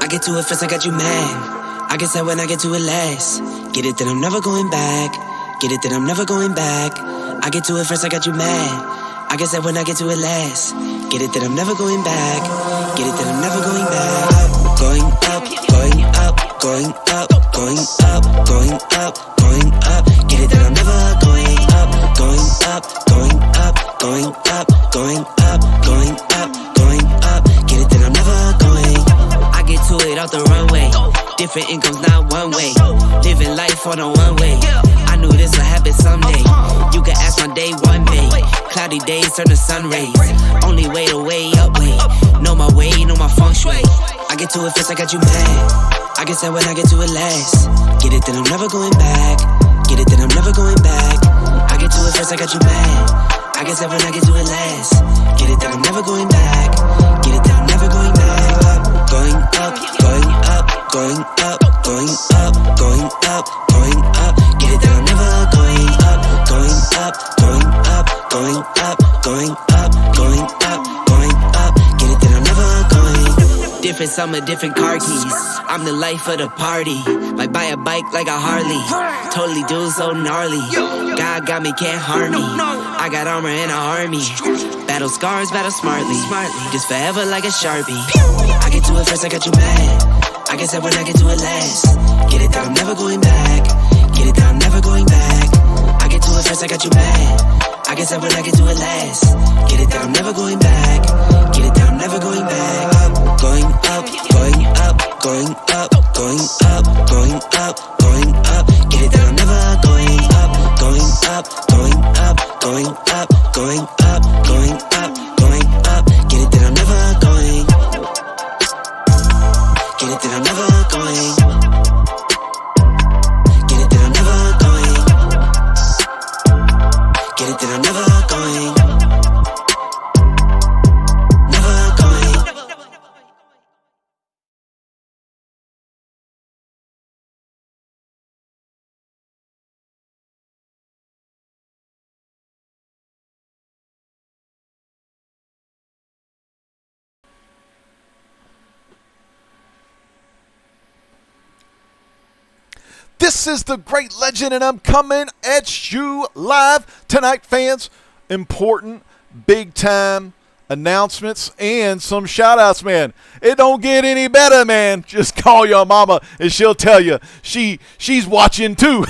I get to it first, I got you mad. I guess that when I get to it last. Get it that I'm never going back. Get it that I'm never going back. I get to it first, I got you mad. I guess that when I get to it last. Get it that I'm never going back. Get it that I'm never going back. Going up, going up, going up, going up, going up, going up. Get it that I'm never going up, going up, going up, going up, going up, going up, going up. Get it that I'm never going. I get to it off the runway. Different incomes, not one way. Living life on a one way. I knew this would happen someday. You can ask my day one day. Cloudy days turn to sun rays. Only way to way up way. Know my way, know my feng shui. I get to it first, I got you mad. I guess that when I get to it last. Get it that I'm never going back. Get it that I'm never going back. I get to it first, I got you mad. I guess that when I get to it last. Get it that I'm never going back. Get it that I'm never going back. Going up, going up, going up, going up, going up, going up. Get it that I'm never going up, going up, going up, going up, going up, going up, going up. Get it that I'm never going. Different summer, different car keys. I'm the life of the party. Might buy a bike like a Harley. Totally do so gnarly. God got me, can't harm me. I got armor and an army. Battle scars, battle smartly. Just forever like a Sharpie. I get to it first, I got you mad. I guess that when I get to it last. Get it that I'm never going back. Get it that I'm never going back. I get to it first, I got you mad. I guess that when I get to it last. Get it that I'm never going back. Get it that I'm never going back. Going up, going up, going up, going up, going up, going up. Get it that I'm never going up. Going up, going up, going up, going up, going up, going up. Get it that I'm never going. Get it that I'm never going. Get it that I'm never going. Get it that I'm never going. Never going. This is the Great Legend, and I'm coming at you live tonight, fans. Important, big-time announcements and some shout-outs, man. It don't get any better, man. Just call your mama, and she'll tell you she's watching too.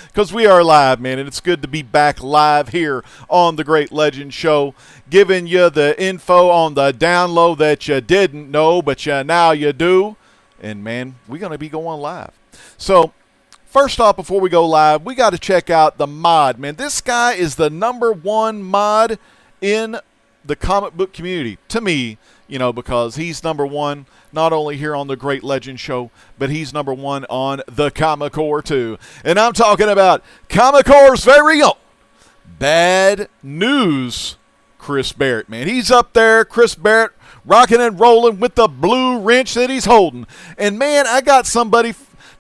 Because we are live, man, and it's good to be back live here on the Great Legend Show, giving you the info on the download that you didn't know, but now you do. And, man, we're going to be going live. So, first off, before we go live, we got to check out the mod, man. This guy is the #1 mod in the comic book community, to me, because he's #1 not only here on the Great Legend Show, but he's #1 on the Comic Core, too. And I'm talking about Comic Core's very own Bad News Chris Barrett, man. He's up there, Chris Barrett, rocking and rolling with the blue wrench that he's holding. And, man, I got somebody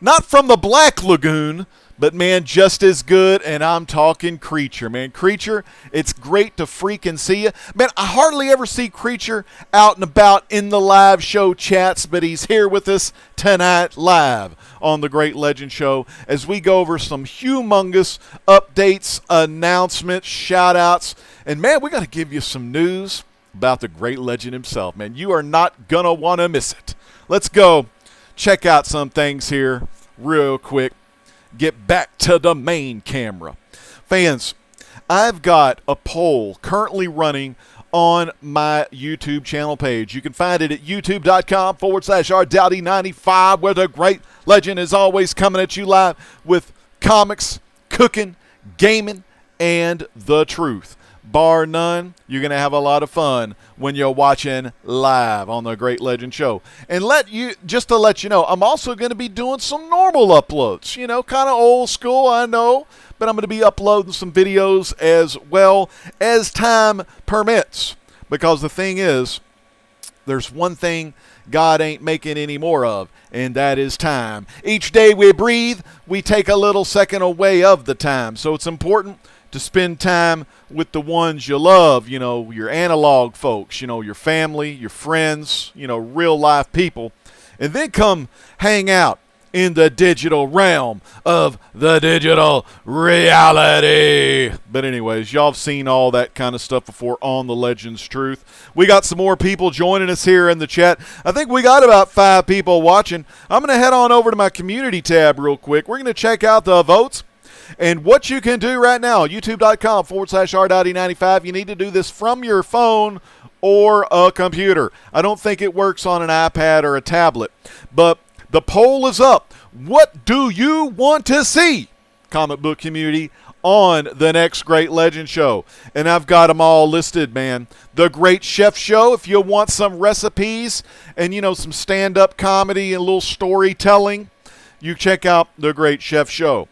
not from the Black Lagoon, but, man, just as good, and I'm talking Creature, man. Creature, it's great to freaking see you. Man, I hardly ever see Creature out and about in the live show chats, but he's here with us tonight live on the Great Legend Show as we go over some humongous updates, announcements, shout-outs, and, man, we got to give you some news about the Great Legend himself, man. You are not going to want to miss it. Let's go check out some things here real quick. Get back to the main camera. Fans, I've got a poll currently running on my YouTube channel page. You can find it at youtube.com/rdowdy95, where the Great Legend is always coming at you live with comics, cooking, gaming, and the truth. Bar none, you're going to have a lot of fun when you're watching live on the Great Legend Show. And just to let you know, I'm also going to be doing some normal uploads. Kind of old school, I know, but I'm going to be uploading some videos as well as time permits. Because the thing is, there's one thing God ain't making any more of, and that is time. Each day we breathe, we take a little second away of the time. So it's important to spend time with the ones you love, your analog folks, your family, your friends, real life people. and then come hang out in the digital realm of the digital reality. But anyways, y'all have seen all that kind of stuff before on the Legends Truth. We got some more people joining us here in the chat. I think we got about 5 people watching. I'm going to head on over to my community tab real quick. We're going to check out the votes. And what you can do right now, youtube.com/r.e95. You need to do this from your phone or a computer. I don't think it works on an iPad or a tablet. But the poll is up. What do you want to see, comic book community, on the next Great Legend show? And I've got them all listed, man. The Great Chef Show, if you want some recipes and, some stand-up comedy and a little storytelling, you check out The Great Chef Show.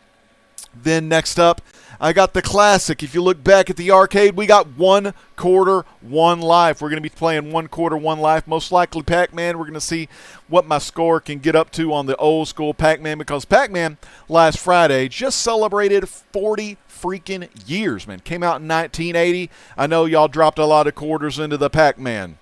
Then next up, I got the classic. If you look back at the arcade, we got 1/4 One Life. We're going to be playing 1/4 One Life, most likely Pac-Man. We're going to see what my score can get up to on the old school Pac-Man, because Pac-Man last Friday just celebrated 40 freaking years, man. Came out in 1980. I know y'all dropped a lot of quarters into the Pac-Man.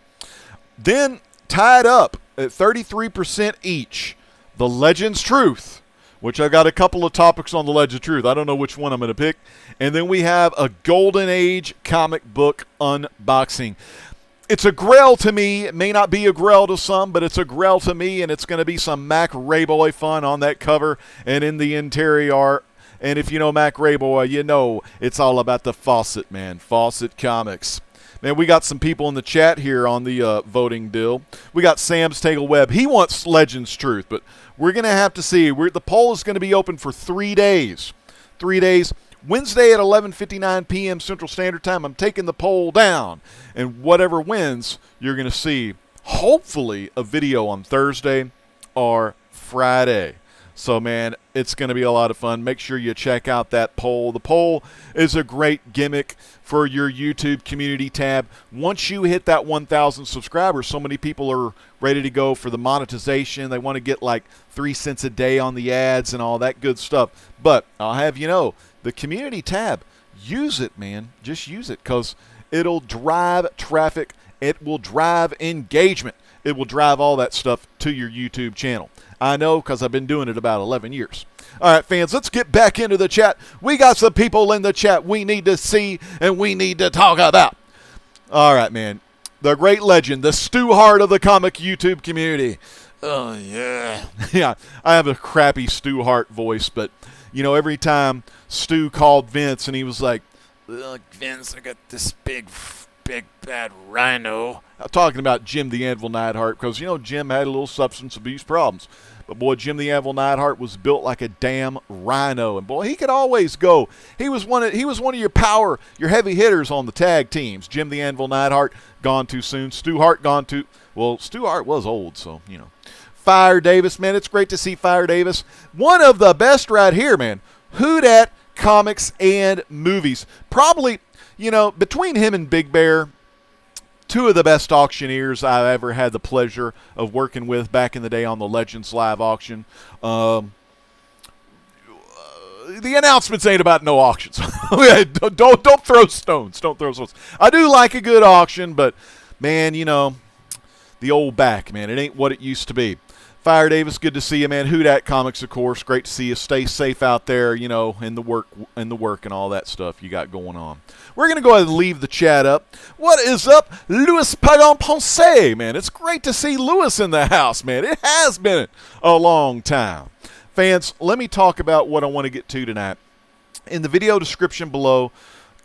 Then tied up at 33% each, the Legends Truth, which I got a couple of topics on the Legend of Truth. I don't know which one I'm going to pick. And then we have a Golden Age comic book unboxing. It's a grail to me. It may not be a grail to some, but it's a grail to me, and it's going to be some Mac Rayboy fun on that cover and in the interior art. And if you know Mac Rayboy, you know it's all about the Fawcett, man. Fawcett Comics. Man, we got some people in the chat here on the voting deal. We got Sam's Tagle Webb. He wants Legends Truth, but we're going to have to see. The poll is going to be open for 3 days. 3 days. Wednesday at 11:59 p.m. Central Standard Time. I'm taking the poll down. And whatever wins, you're going to see, hopefully, a video on Thursday or Friday. So, man, it's going to be a lot of fun. Make sure you check out that poll. The poll is a great gimmick for your YouTube community tab. Once you hit that 1,000 subscribers, so many people are ready to go for the monetization. They want to get like 3 cents a day on the ads and all that good stuff. But I'll have you know, the community tab, use it, man. Just use it, because it'll drive traffic. It will drive engagement. It will drive all that stuff to your YouTube channel. I know, because I've been doing it about 11 years. All right, fans, let's get back into the chat. We got some people in the chat we need to see and we need to talk about. All right, man. The great legend, the Stu Hart of the comic YouTube community. Oh, yeah. Yeah, I have a crappy Stu Hart voice, but, every time Stu called Vince and he was like, "Look, Vince, I got this big bad rhino." I'm talking about Jim the Anvil Neidhart, because, Jim had a little substance abuse problems. But, boy, Jim the Anvil Neidhart was built like a damn rhino. And, boy, he could always go. He was one of your heavy hitters on the tag teams. Jim the Anvil Neidhart, gone too soon. Stu Hart, Stu Hart was old, so, Fire Davis, man, it's great to see Fire Davis. One of the best right here, man. Who Dat Comics and Movies. Probably, between him and Big Bear, 2 of the best auctioneers I've ever had the pleasure of working with back in the day on the Legends Live auction. The announcements ain't about no auctions. Don't throw stones. Don't throw stones. I do like a good auction, but, man, the old back, man, it ain't what it used to be. Fire Davis, good to see you, man. Who Dat Comics, of course. Great to see you. Stay safe out there, in the work and all that stuff you got going on. We're going to go ahead and leave the chat up. What is up, Louis Pagan Ponce, man? It's great to see Louis in the house, man. It has been a long time. Fans, let me talk about what I want to get to tonight. In the video description below,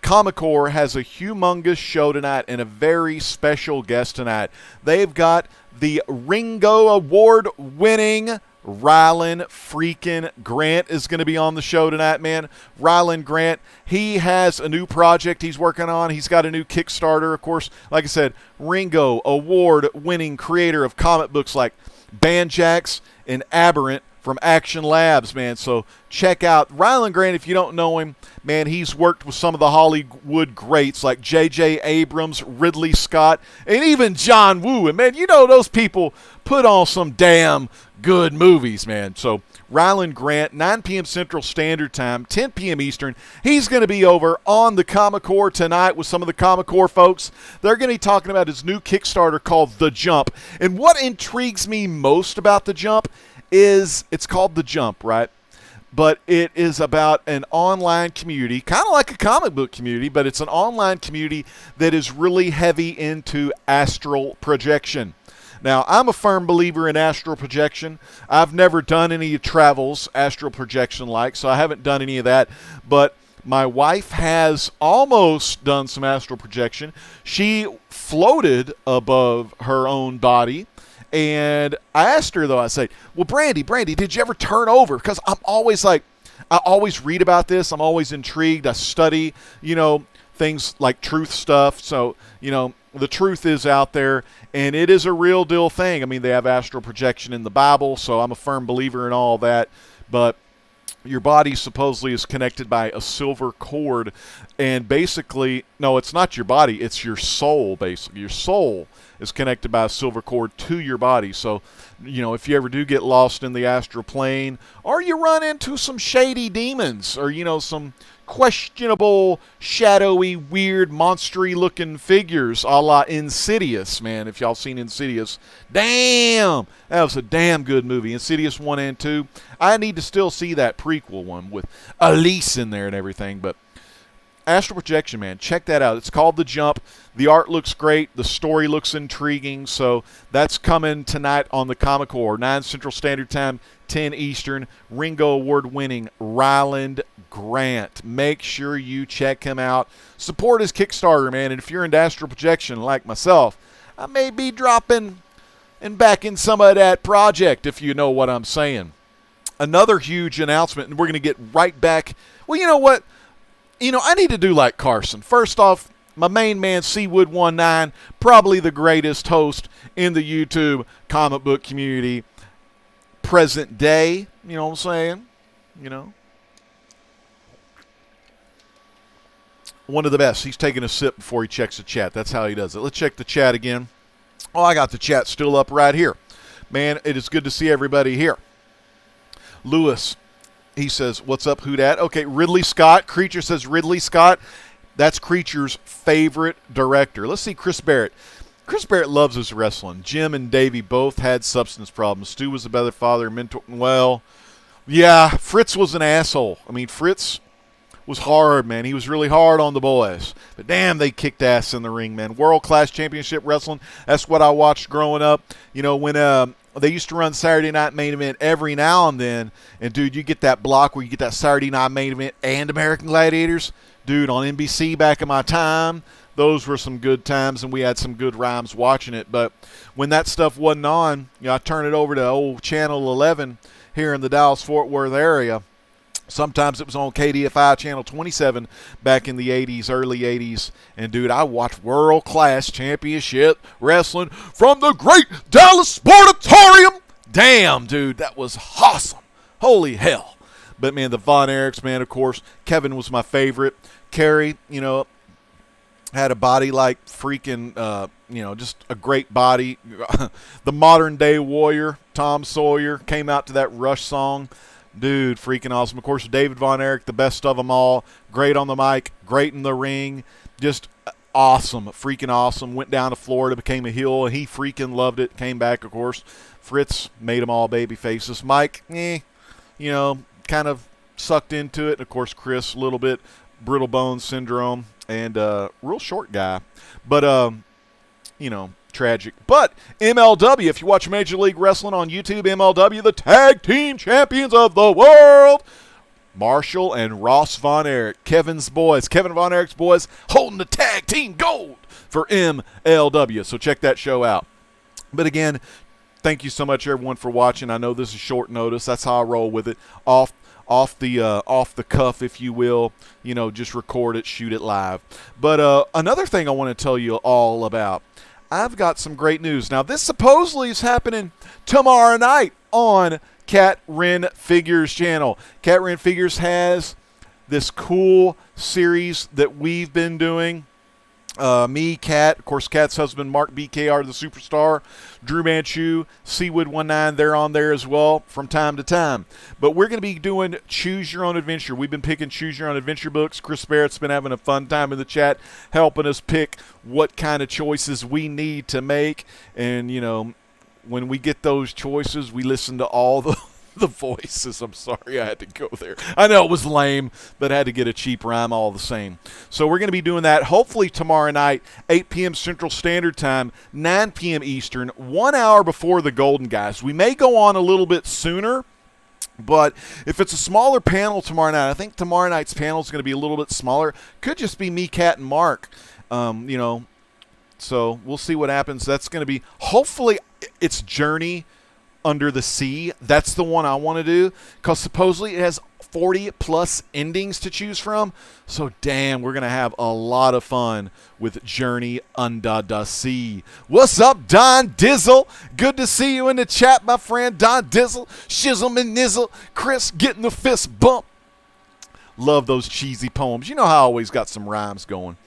Comic-Core has a humongous show tonight and a very special guest tonight. They've got the Ringo Award-winning Ryeland freaking Grant is going to be on the show tonight, man. Ryeland Grant, he has a new project he's working on. He's got a new Kickstarter, of course. Like I said, Ringo Award-winning creator of comic books like Banjax and Aberrant, from Action Labs, man. So check out Ryeland Grant if you don't know him. Man, he's worked with some of the Hollywood greats like J.J. Abrams, Ridley Scott, and even John Woo. And, man, you know those people put on some damn good movies, man. So Ryeland Grant, 9 p.m. Central Standard Time, 10 p.m. Eastern. He's going to be over on the Comic Core tonight with some of the Comic Core folks. They're going to be talking about his new Kickstarter called The Jump. And what intrigues me most about The Jump is it's called The Jump, right? But it is about an online community, kind of like a comic book community, but it's an online community that is really heavy into astral projection. Now, I'm a firm believer in astral projection. I've never done any travels astral projection like, so I haven't done any of that. But my wife has almost done some astral projection. She floated above her own body. And I asked her, though, I said, well, Brandy, did you ever turn over? Because I'm always like, I always read about this. I'm always intrigued. I study, things like truth stuff. So, the truth is out there, and it is a real deal thing. I mean, they have astral projection in the Bible, so I'm a firm believer in all that. But your body supposedly is connected by a silver cord, and basically, no, it's not your body, it's your soul, basically. Your soul is connected by a silver cord to your body. So, if you ever do get lost in the astral plane, or you run into some shady demons, or, some questionable, shadowy, weird, monstery-looking figures a la Insidious, man. If y'all seen Insidious, damn! That was a damn good movie. Insidious 1 and 2. I need to still see that prequel one with Elise in there and everything, but astral projection, man, check that out. It's called The Jump. The art looks great. The story looks intriguing. So that's coming tonight on the Comic Core, 9 Central Standard Time, 10 Eastern. Ringo Award-winning Ryeland Grant. Make sure you check him out. Support his Kickstarter, man. And if you're into astral projection like myself, I may be dropping and backing some of that project, if you know what I'm saying. Another huge announcement, and we're going to get right back. Well, you know what? I need to do like Carson. First off, my main man, Seawood19, probably the greatest host in the YouTube comic book community present day. You know what I'm saying? One of the best. He's taking a sip before he checks the chat. That's how he does it. Let's check the chat again. Oh, I got the chat still up right here. Man, it is good to see everybody here. Lewis, he says, what's up, who dat? Okay, Ridley Scott. Creature says Ridley Scott. That's Creature's favorite director. Let's see Chris Barrett. Chris Barrett loves his wrestling. Jim and Davey both had substance problems. Stu was a better father and mentor. Well, yeah, Fritz was an asshole. I mean, Fritz was hard, man. He was really hard on the boys. But damn, they kicked ass in the ring, man. World-class championship wrestling. That's what I watched growing up. When they used to run Saturday Night Main Event every now and then. And, dude, you get that block where you get that Saturday Night Main Event and American Gladiators. Dude, on NBC back in my time, those were some good times, and we had some good rhymes watching it. But when that stuff wasn't on, I turned it over to old Channel 11 here in the Dallas-Fort Worth area. Sometimes it was on KDFI Channel 27 back in the 80s, early 80s. And, dude, I watched world-class championship wrestling from the great Dallas Sportatorium. Damn, dude, that was awesome. Holy hell. But, man, the Von Erichs, man, of course. Kevin was my favorite. Kerry, had a body like freaking, just a great body. The modern-day warrior, Tom Sawyer, came out to that Rush song. Dude, freaking awesome. Of course, David Von Erich, the best of them all. Great on the mic, great in the ring. Just awesome, freaking awesome. Went down to Florida, became a heel. He freaking loved it. Came back, of course. Fritz made them all baby faces. Mike, kind of sucked into it. Of course, Chris, a little bit brittle bone syndrome. And real short guy. But, tragic. But MLW, if you watch Major League Wrestling on YouTube, MLW, the tag team champions of the world, Marshall and Ross Von Erich, Kevin Von Erich's boys, holding the tag team gold for MLW. So check that show out. But again, thank you so much, everyone, for watching. I know this is short notice. That's how I roll with it. Off the cuff, if you will. Just record it, shoot it live. But another thing I want to tell you all about. I've got some great news. Now, this supposedly is happening tomorrow night. on Cat Ren Figures channel. Cat Ren Figures has this cool series that we've been doing. Me, Cat, of course, Cat's husband, Mark BKR, the superstar, Drew Manchu, Seawood19, they're on there as well from time to time. But we're going to be doing Choose Your Own Adventure. We've been picking Choose Your Own Adventure books. Chris Barrett's been having a fun time in the chat, helping us pick what kind of choices we need to make. And, you know, when we get those choices, we listen to all the voices. I'm sorry I had to go there. I know it was lame, but I had to get a cheap rhyme all the same. So we're going to be doing that hopefully tomorrow night, 8 p.m. Central Standard Time, 9 p.m. Eastern, 1 hour before the Golden Guys. We may go on a little bit sooner, but if it's a smaller panel tomorrow night, I think tomorrow night's panel is going to be a little bit smaller. Could just be me, Cat, and Mark. You know, so we'll see what happens. That's going to be, hopefully, it's Journey Under the Sea. That's the one I want to do, because supposedly it has 40 plus endings to choose from. So damn, we're gonna have a lot of fun with Journey Under the Sea. What's up, Don Dizzle? Good to see you in the chat, my friend. Don Dizzle, Shizzle and Nizzle, Chris getting the fist bump. Love those cheesy poems. You know how I always got some rhymes going.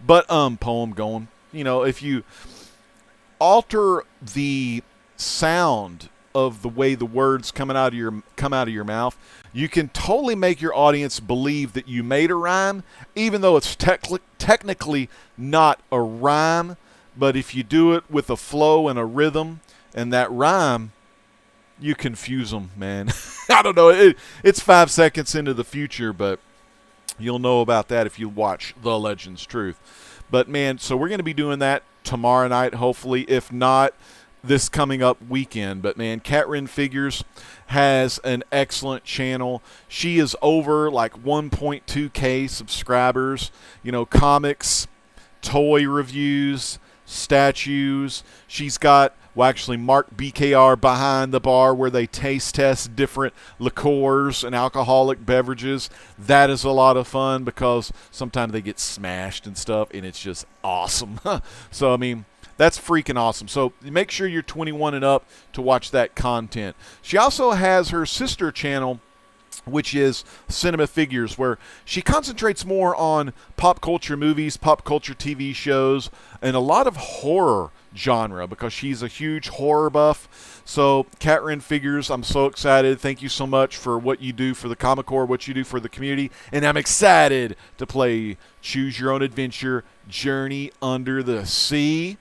But poem going. You know, if you alter the sound of the way the words come out of your mouth, you can totally make your audience believe that you made a rhyme, even though it's technically not a rhyme. But if you do it with a flow and a rhythm and that rhyme, you confuse them, man. I don't know. It's 5 seconds into the future, but you'll know about that if you watch The Legend's Truth. But, man, so we're going to be doing that tomorrow night, hopefully. If not, this coming up weekend. But man, Cat Ren Figures has an excellent channel. She is over like 1.2K subscribers. You know, comics, toy reviews, statues. She's got, well, actually Mark BKR behind the bar where they taste test different liqueurs and alcoholic beverages. That is a lot of fun because sometimes they get smashed and stuff, and it's just awesome. So I mean, that's freaking awesome. So make sure you're 21 and up to watch that content. She also has her sister channel, which is Cinema Figures, where she concentrates more on pop culture movies, pop culture TV shows, and a lot of horror genre because she's a huge horror buff. So Cat Ren Figures, I'm so excited. Thank you so much for what you do for the Comic Core, what you do for the community, and I'm excited to play Choose Your Own Adventure, Journey Under the Sea.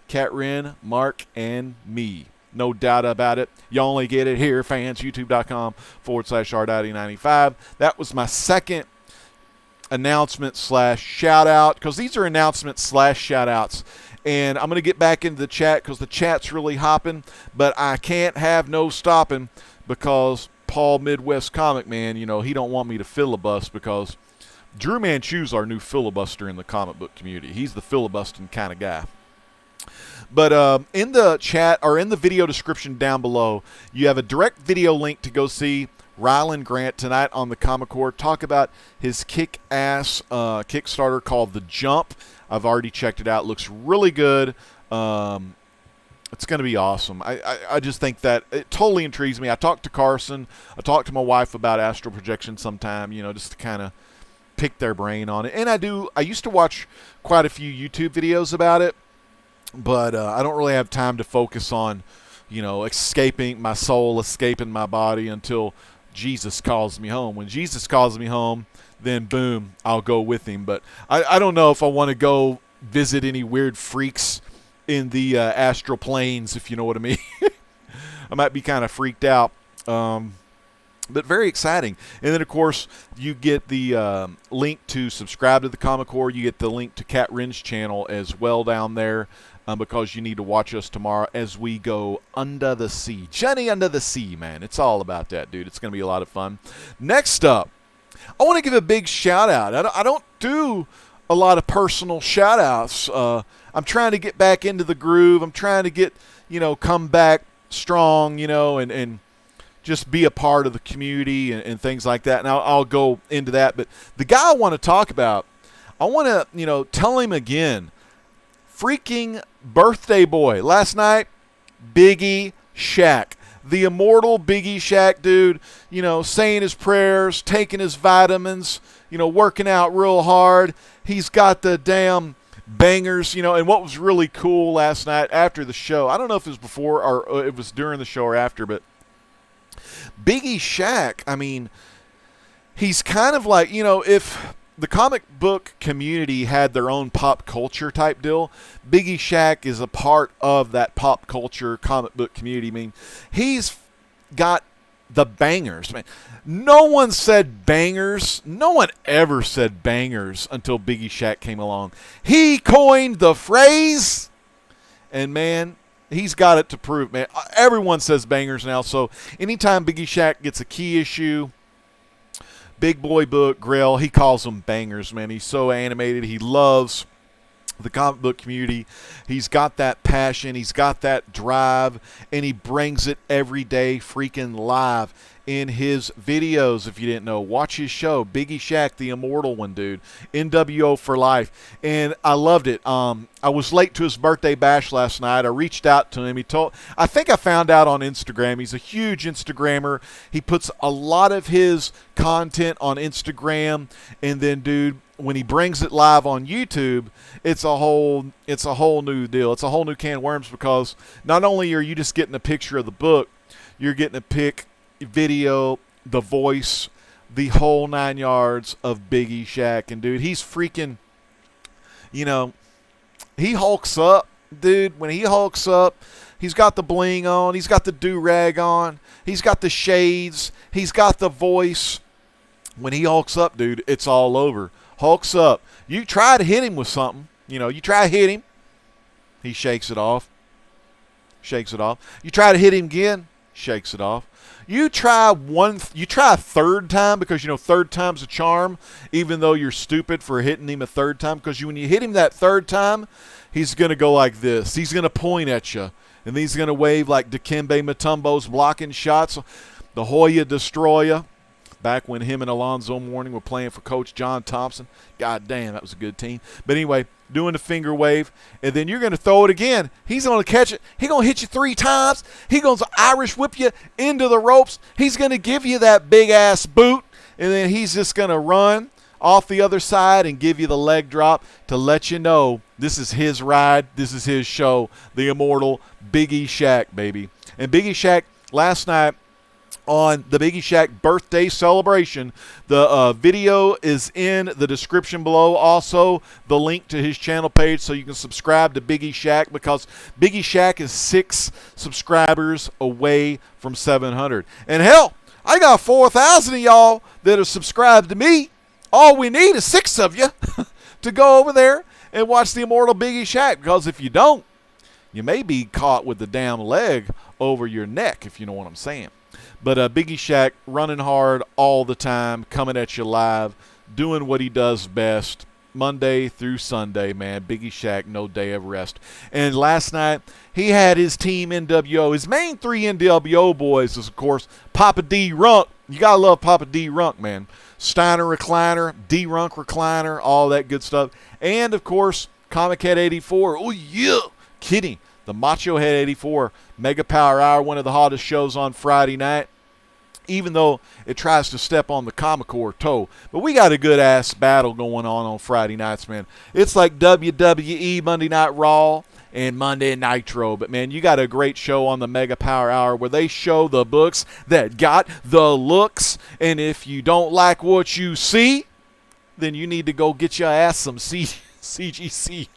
Cat Ren, Mark, and me. No doubt about it. You only get it here, fans, youtube.com/rdaddy95. That was my second announcement / shout out, because these are announcements / shout outs. And I'm going to get back into the chat because the chat's really hopping, but I can't have no stopping because Paul Midwest Comic Man, you know, he don't want me to filibust because Drew Manchu's our new filibuster in the comic book community. He's the filibusting kind of guy. But in the chat or in the video description down below, you have a direct video link to go see Ryeland Grant tonight on the Comic Core talk about his kick-ass Kickstarter called The Jump. I've already checked it out. It looks really good. It's going to be awesome. I just think that it totally intrigues me. I talked to Carson. I talked to my wife about astral projection sometime, you know, just to kind of pick their brain on it. And I used to watch quite a few YouTube videos about it. But I don't really have time to focus on, you know, escaping my soul, escaping my body until Jesus calls me home. When Jesus calls me home, then boom, I'll go with him. But I don't know if I want to go visit any weird freaks in the astral planes, if you know what I mean. I might be kind of freaked out. But very exciting. And then, of course, you get the link to subscribe to the Comic Core. You get the link to Cat Ren's channel as well down there. Because you need to watch us tomorrow as we go under the sea. Journey Under the Sea, man. It's all about that, dude. It's going to be a lot of fun. Next up, I want to give a big shout-out. I don't do a lot of personal shout-outs. I'm trying to get back into the groove. I'm trying to get, you know, come back strong, you know, and just be a part of the community and things like that. And I'll go into that. But the guy I want to talk about, I want to, you know, tell him again, freaking birthday boy. Last night, BiggieShaq. the immortal BiggieShaq, dude, you know, saying his prayers, taking his vitamins, you know, working out real hard. He's got the damn bangers, you know. And what was really cool last night after the show, I don't know if it was before or it was during the show or after, but BiggieShaq, I mean, he's kind of like, you know, if the comic book community had their own pop culture type deal, BiggieShaq is a part of that pop culture comic book community. I mean, he's got the bangers, man. No one said bangers. No one ever said bangers until BiggieShaq came along. He coined the phrase, and man, he's got it to prove, man. Everyone says bangers now, so anytime BiggieShaq gets a key issue, Big Boy Book, Grill, he calls them bangers, man. He's so animated. He loves the comic book community. He's got that passion. He's got that drive, and he brings it every day freaking live in his videos. If you didn't know, watch his show, BiggieShaq, the immortal one, dude. NWO for life. And I loved it. I was late to his birthday bash last night. I reached out to him. I think I found out on Instagram. He's a huge Instagrammer. He puts a lot of his content on Instagram, and then, dude, when he brings it live on YouTube, it's a whole new deal. It's a whole new can of worms, because not only are you just getting a picture of the book, you're getting a pic, video, the voice, the whole 9 yards of BiggieShaq. And dude, he's freaking, you know, he hulks up, dude. When he hulks up, he's got the bling on, he's got the do-rag on, he's got the shades, he's got the voice. When he hulks up, dude, it's all over. Hulks up. You try to hit him with something, you know, you try to hit him, he shakes it off. Shakes it off. You try to hit him again, shakes it off. You try a third time, because, you know, third time's a charm, even though you're stupid for hitting him a third time, because when you hit him that third time, he's going to go like this. He's going to point at you, and he's going to wave like Dikembe Mutombo's blocking shots. The Hoya Destroyer, back when him and Alonzo Mourning were playing for Coach John Thompson. God damn, that was a good team. But anyway, doing the finger wave, and then you're going to throw it again. He's going to catch it. He's going to hit you 3 times. He's going to Irish whip you into the ropes. He's going to give you that big-ass boot, and then he's just going to run off the other side and give you the leg drop to let you know this is his ride, this is his show, the immortal BiggieShaq, baby. And BiggieShaq last night, on the BiggieShaq birthday celebration. The video is in the description below. Also, the link to his channel page, so you can subscribe to BiggieShaq, because BiggieShaq is 6 subscribers away from 700. And hell, I got 4,000 of y'all that are subscribed to me. All we need is 6 of you to go over there and watch the immortal BiggieShaq, because if you don't, you may be caught with the damn leg over your neck, if you know what I'm saying. But BiggieShaq running hard all the time, coming at you live, doing what he does best, Monday through Sunday, man. BiggieShaq, no day of rest. And last night, he had his team NWO. His main 3 NWO boys is, of course, Papa D. Runk. You got to love Papa D. Runk, man. Steiner Recliner, D. Runk Recliner, all that good stuff. And, of course, Comic Head 84. Oh, yeah. Kitty, the Macho Head 84. Mega Power Hour, one of the hottest shows on Friday night, even though it tries to step on the Comicore toe. But we got a good-ass battle going on Friday nights, man. It's like WWE, Monday Night Raw, and Monday Nitro. But, man, you got a great show on the Mega Power Hour where they show the books that got the looks. And if you don't like what you see, then you need to go get your ass some CGC.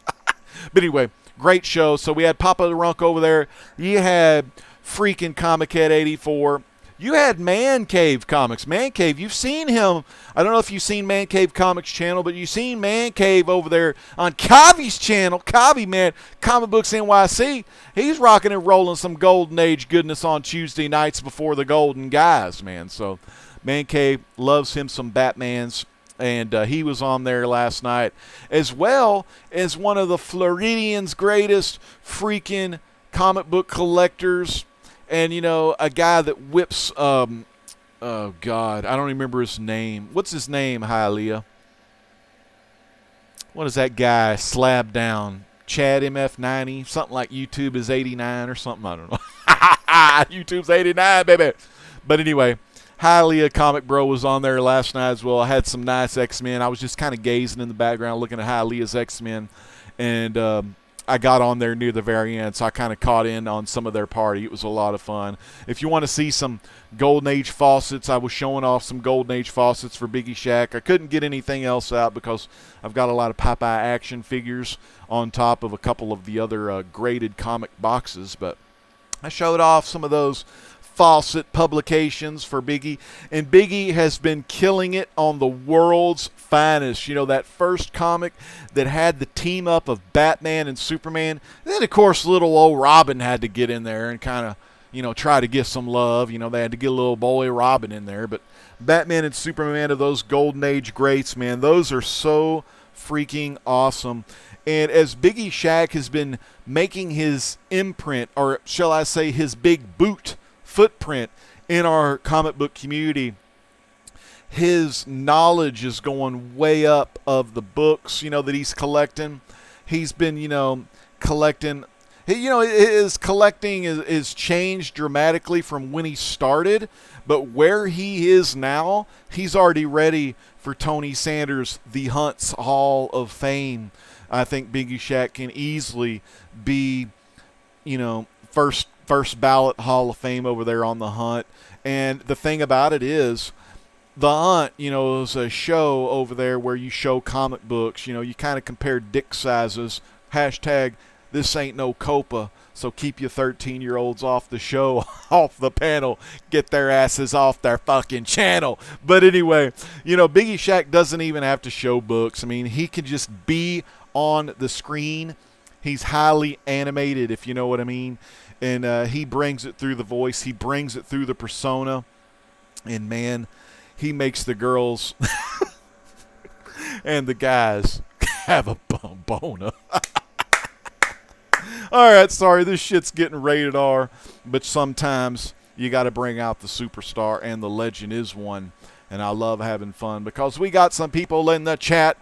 But anyway, great show. So we had Papa the Runk over there. You had freaking Comic Head 84. You had Man Cave Comics. Man Cave, you've seen him. I don't know if you've seen Man Cave Comics channel, but you've seen Man Cave over there on Kavi's channel. Kavi, man, Comic Books NYC. He's rocking and rolling some Golden Age goodness on Tuesday nights before the Golden Guys, man. So Man Cave loves him some Batmans. And he was on there last night, as well as one of the Floridian's greatest freaking comic book collectors. And, you know, a guy that whips, oh, God, I don't remember his name. What's his name, Hialeah? What is that guy, slab down? Chad MF90? Something like YouTube is 89 or something, I don't know. YouTube's 89, baby. But anyway, Hialeah Comic Bro was on there last night as well. I had some nice X-Men. I was just kind of gazing in the background looking at Hialeah's X-Men. And I got on there near the very end, so I kind of caught in on some of their party. It was a lot of fun. If you want to see some Golden Age faucets, I was showing off some Golden Age faucets for BiggieShaq. I couldn't get anything else out because I've got a lot of Popeye action figures on top of a couple of the other graded comic boxes. But I showed off some of those faucet publications for Biggie, and Biggie has been killing it on the world's finest. You know, that first comic that had the team up of Batman and Superman, and then of course little old Robin had to get in there and kind of, you know, try to get some love. You know, they had to get a little boy Robin in there, but Batman and Superman are those Golden Age greats, man. Those are so freaking awesome. And as BiggieShaq has been making his imprint, or shall I say his big boot footprint in our comic book community, his knowledge is going way up of the books, you know, that he's collecting. He's been, you know, collecting. You know, his collecting is changed dramatically from when he started, but where he is now, he's already ready for Tony Sanders' The Hunt's Hall of Fame. I think BiggieShaq can easily be, you know, first ballot Hall of Fame over there on The Hunt. And the thing about it is, The Hunt, you know, is a show over there where you show comic books. You know, you kind of compare dick sizes. Hashtag, this ain't no Copa. So keep your 13-year-olds off the show, off the panel. Get their asses off their fucking channel. But anyway, you know, BiggieShaq doesn't even have to show books. I mean, he can just be on the screen. He's highly animated, if you know what I mean. And he brings it through the voice. He brings it through the persona. And, man, he makes the girls and the guys have a boner. All right, sorry, this shit's getting rated R. But sometimes you got to bring out the superstar, and the legend is one. And I love having fun because we got some people in the chat.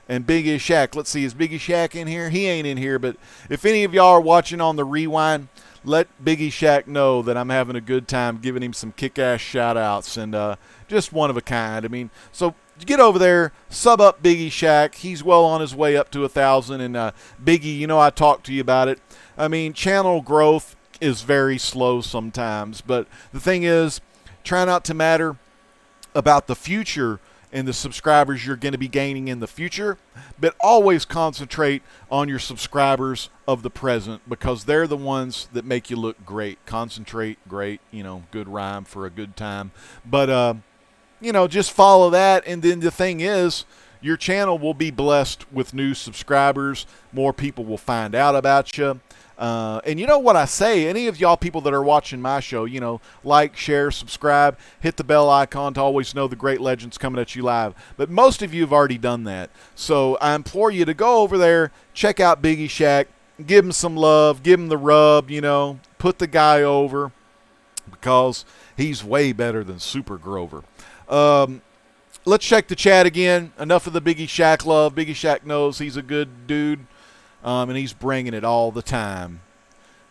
And BiggieShaq, let's see, is BiggieShaq in here? He ain't in here, but if any of y'all are watching on the rewind, let BiggieShaq know that I'm having a good time giving him some kick-ass shout-outs, and just one of a kind. I mean, so get over there, sub up BiggieShaq. He's well on his way up to 1,000, and Biggie, you know I talked to you about it. I mean, channel growth is very slow sometimes, but the thing is, try not to matter about the future and the subscribers you're going to be gaining in the future, but always concentrate on your subscribers of the present because they're the ones that make you look great. Concentrate, great, you know, good rhyme for a good time. But, you know, just follow that, and then the thing is, your channel will be blessed with new subscribers. More people will find out about you. And you know what I say, any of y'all people that are watching my show, you know, like, share, subscribe, hit the bell icon to always know the great legends coming at you live. But most of you have already done that. So I implore you to go over there, check out BiggieShaq, give him some love, give him the rub, you know, put the guy over because he's way better than Super Grover. Let's check the chat again. Enough of the BiggieShaq love. BiggieShaq knows he's a good dude. And he's bringing it all the time.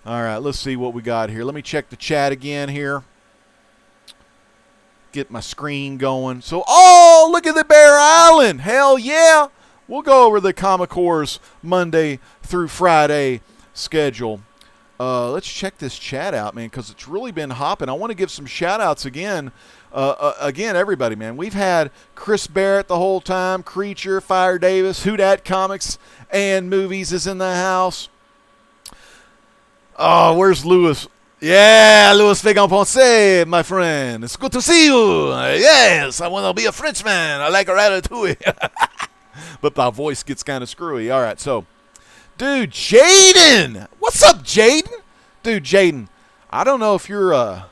All right, let's see what we got here. Let me check the chat again here. Get my screen going. So, oh, look at the Bear Island. Hell yeah. We'll go over the Comic Core's Monday through Friday schedule. Let's check this chat out, man, because it's really been hopping. I want to give some shout-outs again. Again, everybody, man. We've had Chris Barrett the whole time, Creature, Fire Davis, Who Dat Comics and Movies is in the house. Oh, where's Louis? Yeah, Louis Végan-Ponce, my friend. It's good to see you. Yes, I want to be a Frenchman. I like a ratatouille. But my voice gets kind of screwy. All right, so, dude, Jaden. What's up, Jaden? Dude, Jaden, I don't know if you're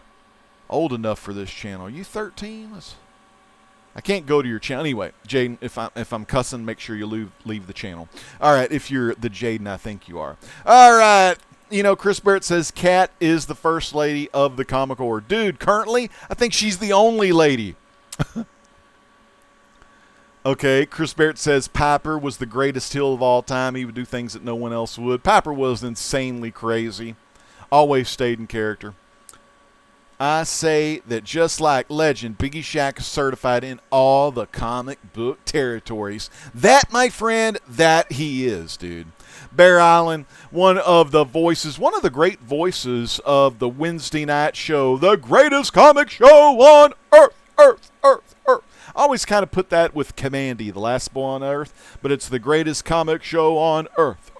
old enough for this channel. Are you 13? I can't go to your channel. Anyway, Jaden, if I'm cussing, make sure you leave the channel. All right, if you're the Jaden I think you are. All right. You know, Chris Barrett says Kat is the first lady of the Comic Corps. Dude, currently, I think she's the only lady. Okay, Chris Barrett says Piper was the greatest heel of all time. He would do things that no one else would. Piper was insanely crazy. Always stayed in character. I say that just like Legend, BiggieShaq is certified in all the comic book territories. That, my friend, that he is, dude. Bear Island, one of the great voices of the Wednesday night show, the greatest comic show on earth. I always kind of put that with Commandy, the last boy on earth, but it's the greatest comic show on earth.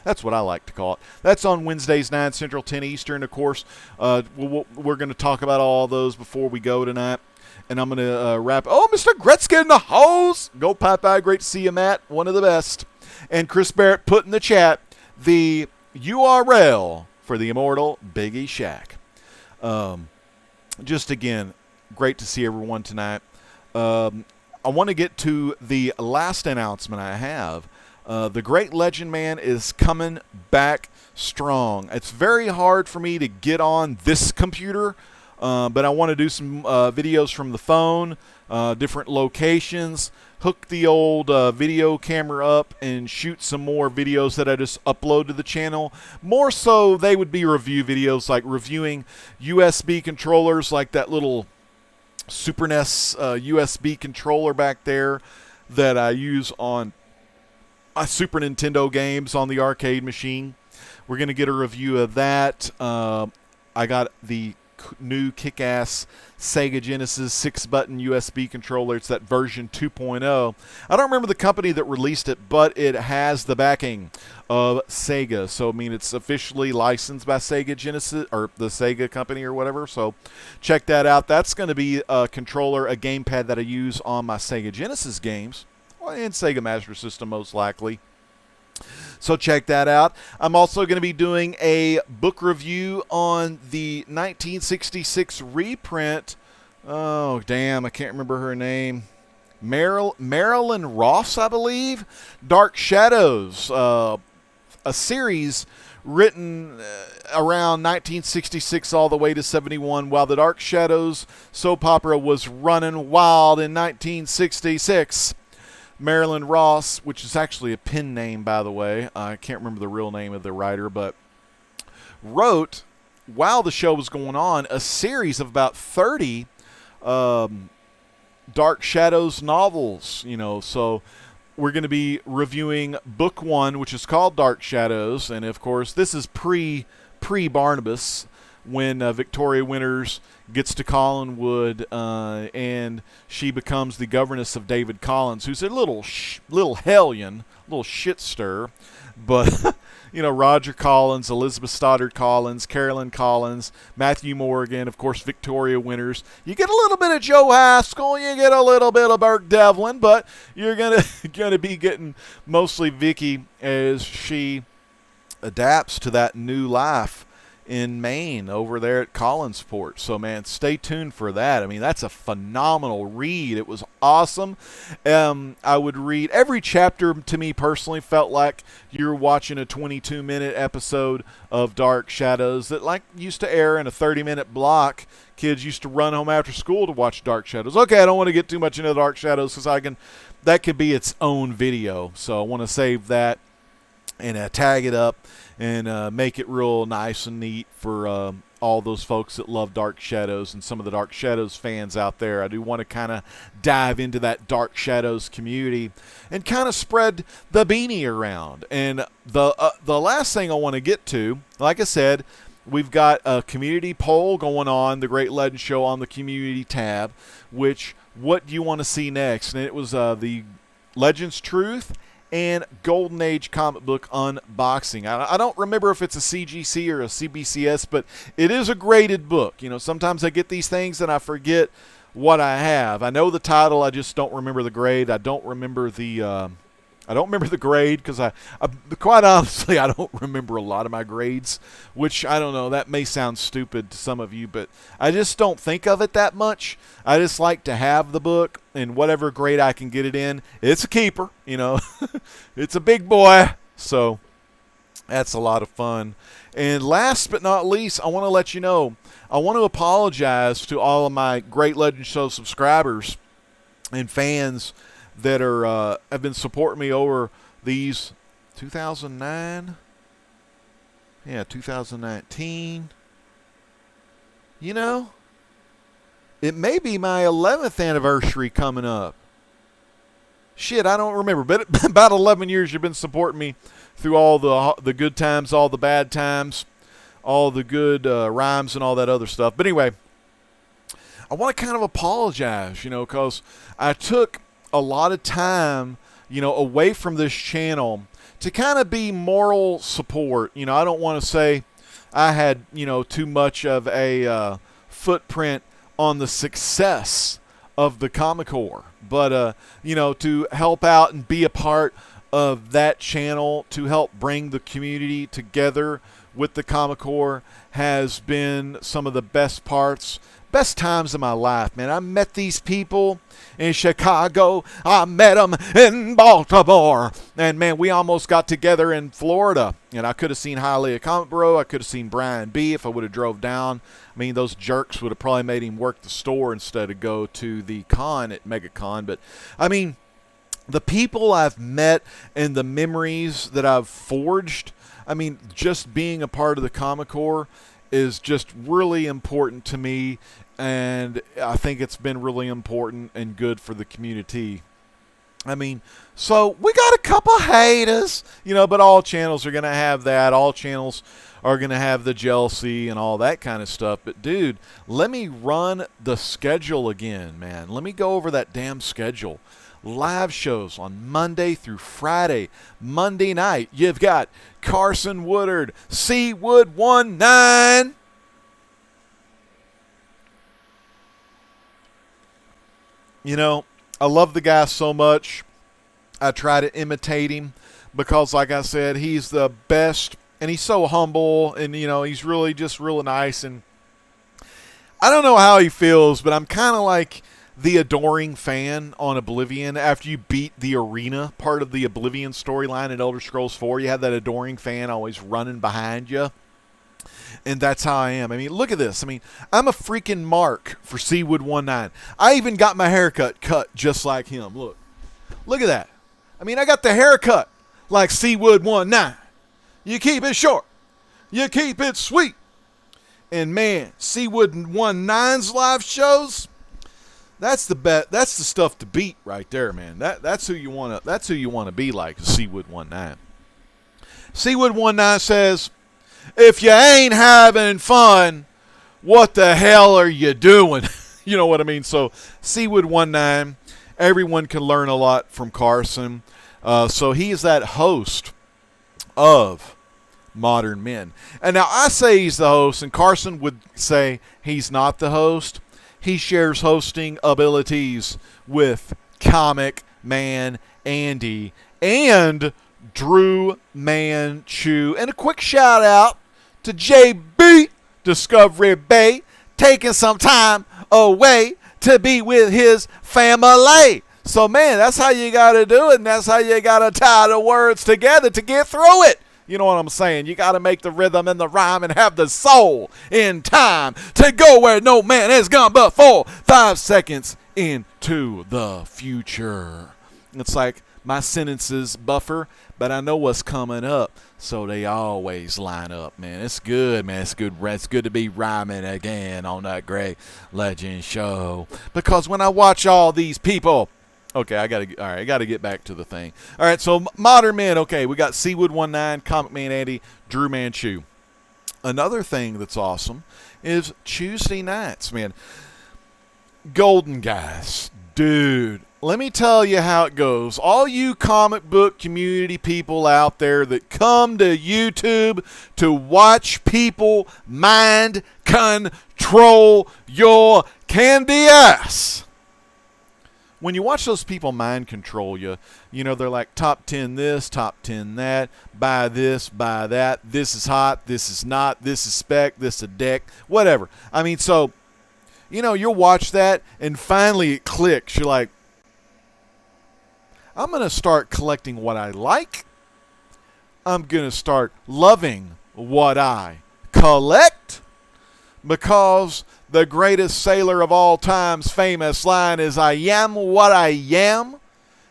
That's what I like to call it. That's on Wednesdays, 9 Central, 10 Eastern, of course. We're going to talk about all those before we go tonight. And I'm going to wrap. Oh, Mr. Gretzky in the hose. Go Popeye. Great to see you, Matt. One of the best. And Chris Barrett put in the chat the URL for the immortal BiggieShaq. Just again, great to see everyone tonight. I want to get to the last announcement I have. The Great Legend Man is coming back strong. It's very hard for me to get on this computer, but I want to do some videos from the phone, different locations, hook the old video camera up and shoot some more videos that I just upload to the channel. More so, they would be review videos, like reviewing USB controllers, like that little Super NES USB controller back there that I use on my Super Nintendo games on the arcade machine. We're going to get a review of that. I got the new kick-ass Sega Genesis 6-button USB controller. It's that version 2.0. I don't remember the company that released it, but it has the backing of Sega. So, I mean, it's officially licensed by Sega Genesis, or the Sega company or whatever. So, check that out. That's going to be a controller, a gamepad that I use on my Sega Genesis games, and Sega Master System most likely. So check that out. I'm also going to be doing a book review on the 1966 reprint. Oh, damn, I can't remember her name. Marilyn Ross, I believe. Dark Shadows, a series written around 1966 all the way to 71, while the Dark Shadows soap opera was running wild in 1966. Marilyn Ross, which is actually a pen name, by the way. I can't remember the real name of the writer, but wrote, while the show was going on, a series of about 30 Dark Shadows novels. So we're going to be reviewing book 1, which is called Dark Shadows. And, of course, this is pre-Barnabas, when Victoria Winters gets to Collinwood and she becomes the governess of David Collins, who's a little hellion, little shit stir. But, Roger Collins, Elizabeth Stoddard Collins, Carolyn Collins, Matthew Morgan, of course, Victoria Winters. You get a little bit of Joe Haskell, you get a little bit of Burke Devlin, but you're gonna be getting mostly Vicky as she adapts to that new life in Maine over there at Collinsport. So, man, stay tuned for that. I mean, that's a phenomenal read. It was awesome. I would read every chapter. To me personally, felt like you're watching a 22-minute episode of Dark Shadows that used to air in a 30-minute block. Kids used to run home after school to watch Dark Shadows. Okay, I don't want to get too much into Dark Shadows because that could be its own video. So I want to save that and tag it up and make it real nice and neat for all those folks that love Dark Shadows and some of the Dark Shadows fans out there. I do want to kind of dive into that Dark Shadows community and kind of spread the beanie around. And the last thing I want to get to, like I said, we've got a community poll going on, the Great Legend Show on the community tab, which what do you want to see next? And it was the Legends Truth and Golden Age comic book unboxing. I don't remember if it's a CGC or a CBCS, but it is a graded book. Sometimes I get these things and I forget what I have. I know the title, I just don't remember the grade. I don't remember the grade because I quite honestly, I don't remember a lot of my grades, which I don't know, that may sound stupid to some of you, but I just don't think of it that much. I just like to have the book, and whatever grade I can get it in, it's a keeper, it's a big boy. So that's a lot of fun. And last but not least, I want to let you know, I want to apologize to all of my Great Legend Show subscribers and fans that have been supporting me over these 2019, you know, it may be my 11th anniversary coming up. Shit, I don't remember, but about 11 years you've been supporting me through all the good times, all the bad times, all the good rhymes and all that other stuff. But anyway, I want to kind of apologize, you know, because I took a lot of time, you know, away from this channel to kind of be moral support. You know, I don't want to say I had, you know, too much of a footprint on the success of the Comic Core, but you know, to help out and be a part of that channel to help bring the community together with the Comic Core has been some of the best times of my life, man. I met these people in Chicago. I met them in Baltimore. And, man, we almost got together in Florida. And I could have seen Hialeah Comic Bro. I could have seen Brian B. if I would have drove down. I mean, those jerks would have probably made him work the store instead of go to the con at MegaCon. But, I mean, the people I've met and the memories that I've forged, I mean, just being a part of the Comic Core is just really important to me, and I think it's been really important and good for the community. I mean, so we got a couple haters, you know, but all channels are going to have that. All channels are going to have the jealousy and all that kind of stuff. But, dude, let me run the schedule again, man. Let me go over that damn schedule. Live shows on Monday through Friday. Monday night, you've got Carson Woodard, Seawood 19. You know, I love the guy so much. I try to imitate him because, like I said, he's the best, and he's so humble, and, you know, he's really just real nice. And I don't know how he feels, but I'm kind of like the adoring fan on Oblivion. After you beat the arena part of the Oblivion storyline in Elder Scrolls 4, you have that adoring fan always running behind you. And that's how I am. I mean, look at this. I mean, I'm a freaking mark for Seawood 19. I even got my haircut cut just like him. Look at that. I mean, I got the haircut like Seawood 19. You keep it short. You keep it sweet. And, man, Seawood 19's live shows, that's the bet. That's the stuff to beat right there, man. That's who you want to. That's who you want to be like, Seawood 19. Seawood 19 says, "If you ain't having fun, what the hell are you doing?" You know what I mean? So Seawood 19, everyone can learn a lot from Carson. So he is that host of Modern Men. And now I say he's the host, and Carson would say he's not the host. He shares hosting abilities with Comic Man Andy and Drew Manchu. And a quick shout out to JB Discovery Bay, taking some time away to be with his family. So, man, that's how you got to do it, and that's how you got to tie the words together to get through it. You know what I'm saying? You got to make the rhythm and the rhyme and have the soul in time to go where no man has gone before. 5 seconds into the future. It's like my sentences buffer, but I know what's coming up, so they always line up, man. It's good, man. It's good. It's good to be rhyming again on that great legend show. Because when I watch all these people, okay, I gotta get back to the thing. All right, so Modern Men. Okay, we got Seawood 19, Comic Man Andy, Drew Manchu. Another thing that's awesome is Tuesday nights, man. Golden Guys, dude. Let me tell you how it goes. All you comic book community people out there that come to YouTube to watch people mind control your candy ass. When you watch those people mind control you, you know, they're like top 10 this, top 10 that, buy this, buy that, this is hot, this is not, this is spec, this is a deck, whatever. I mean, so, you know, you'll watch that and finally it clicks. You're like, I'm going to start collecting what I like. I'm going to start loving what I collect, because the greatest sailor of all time's famous line is, "I am what I am."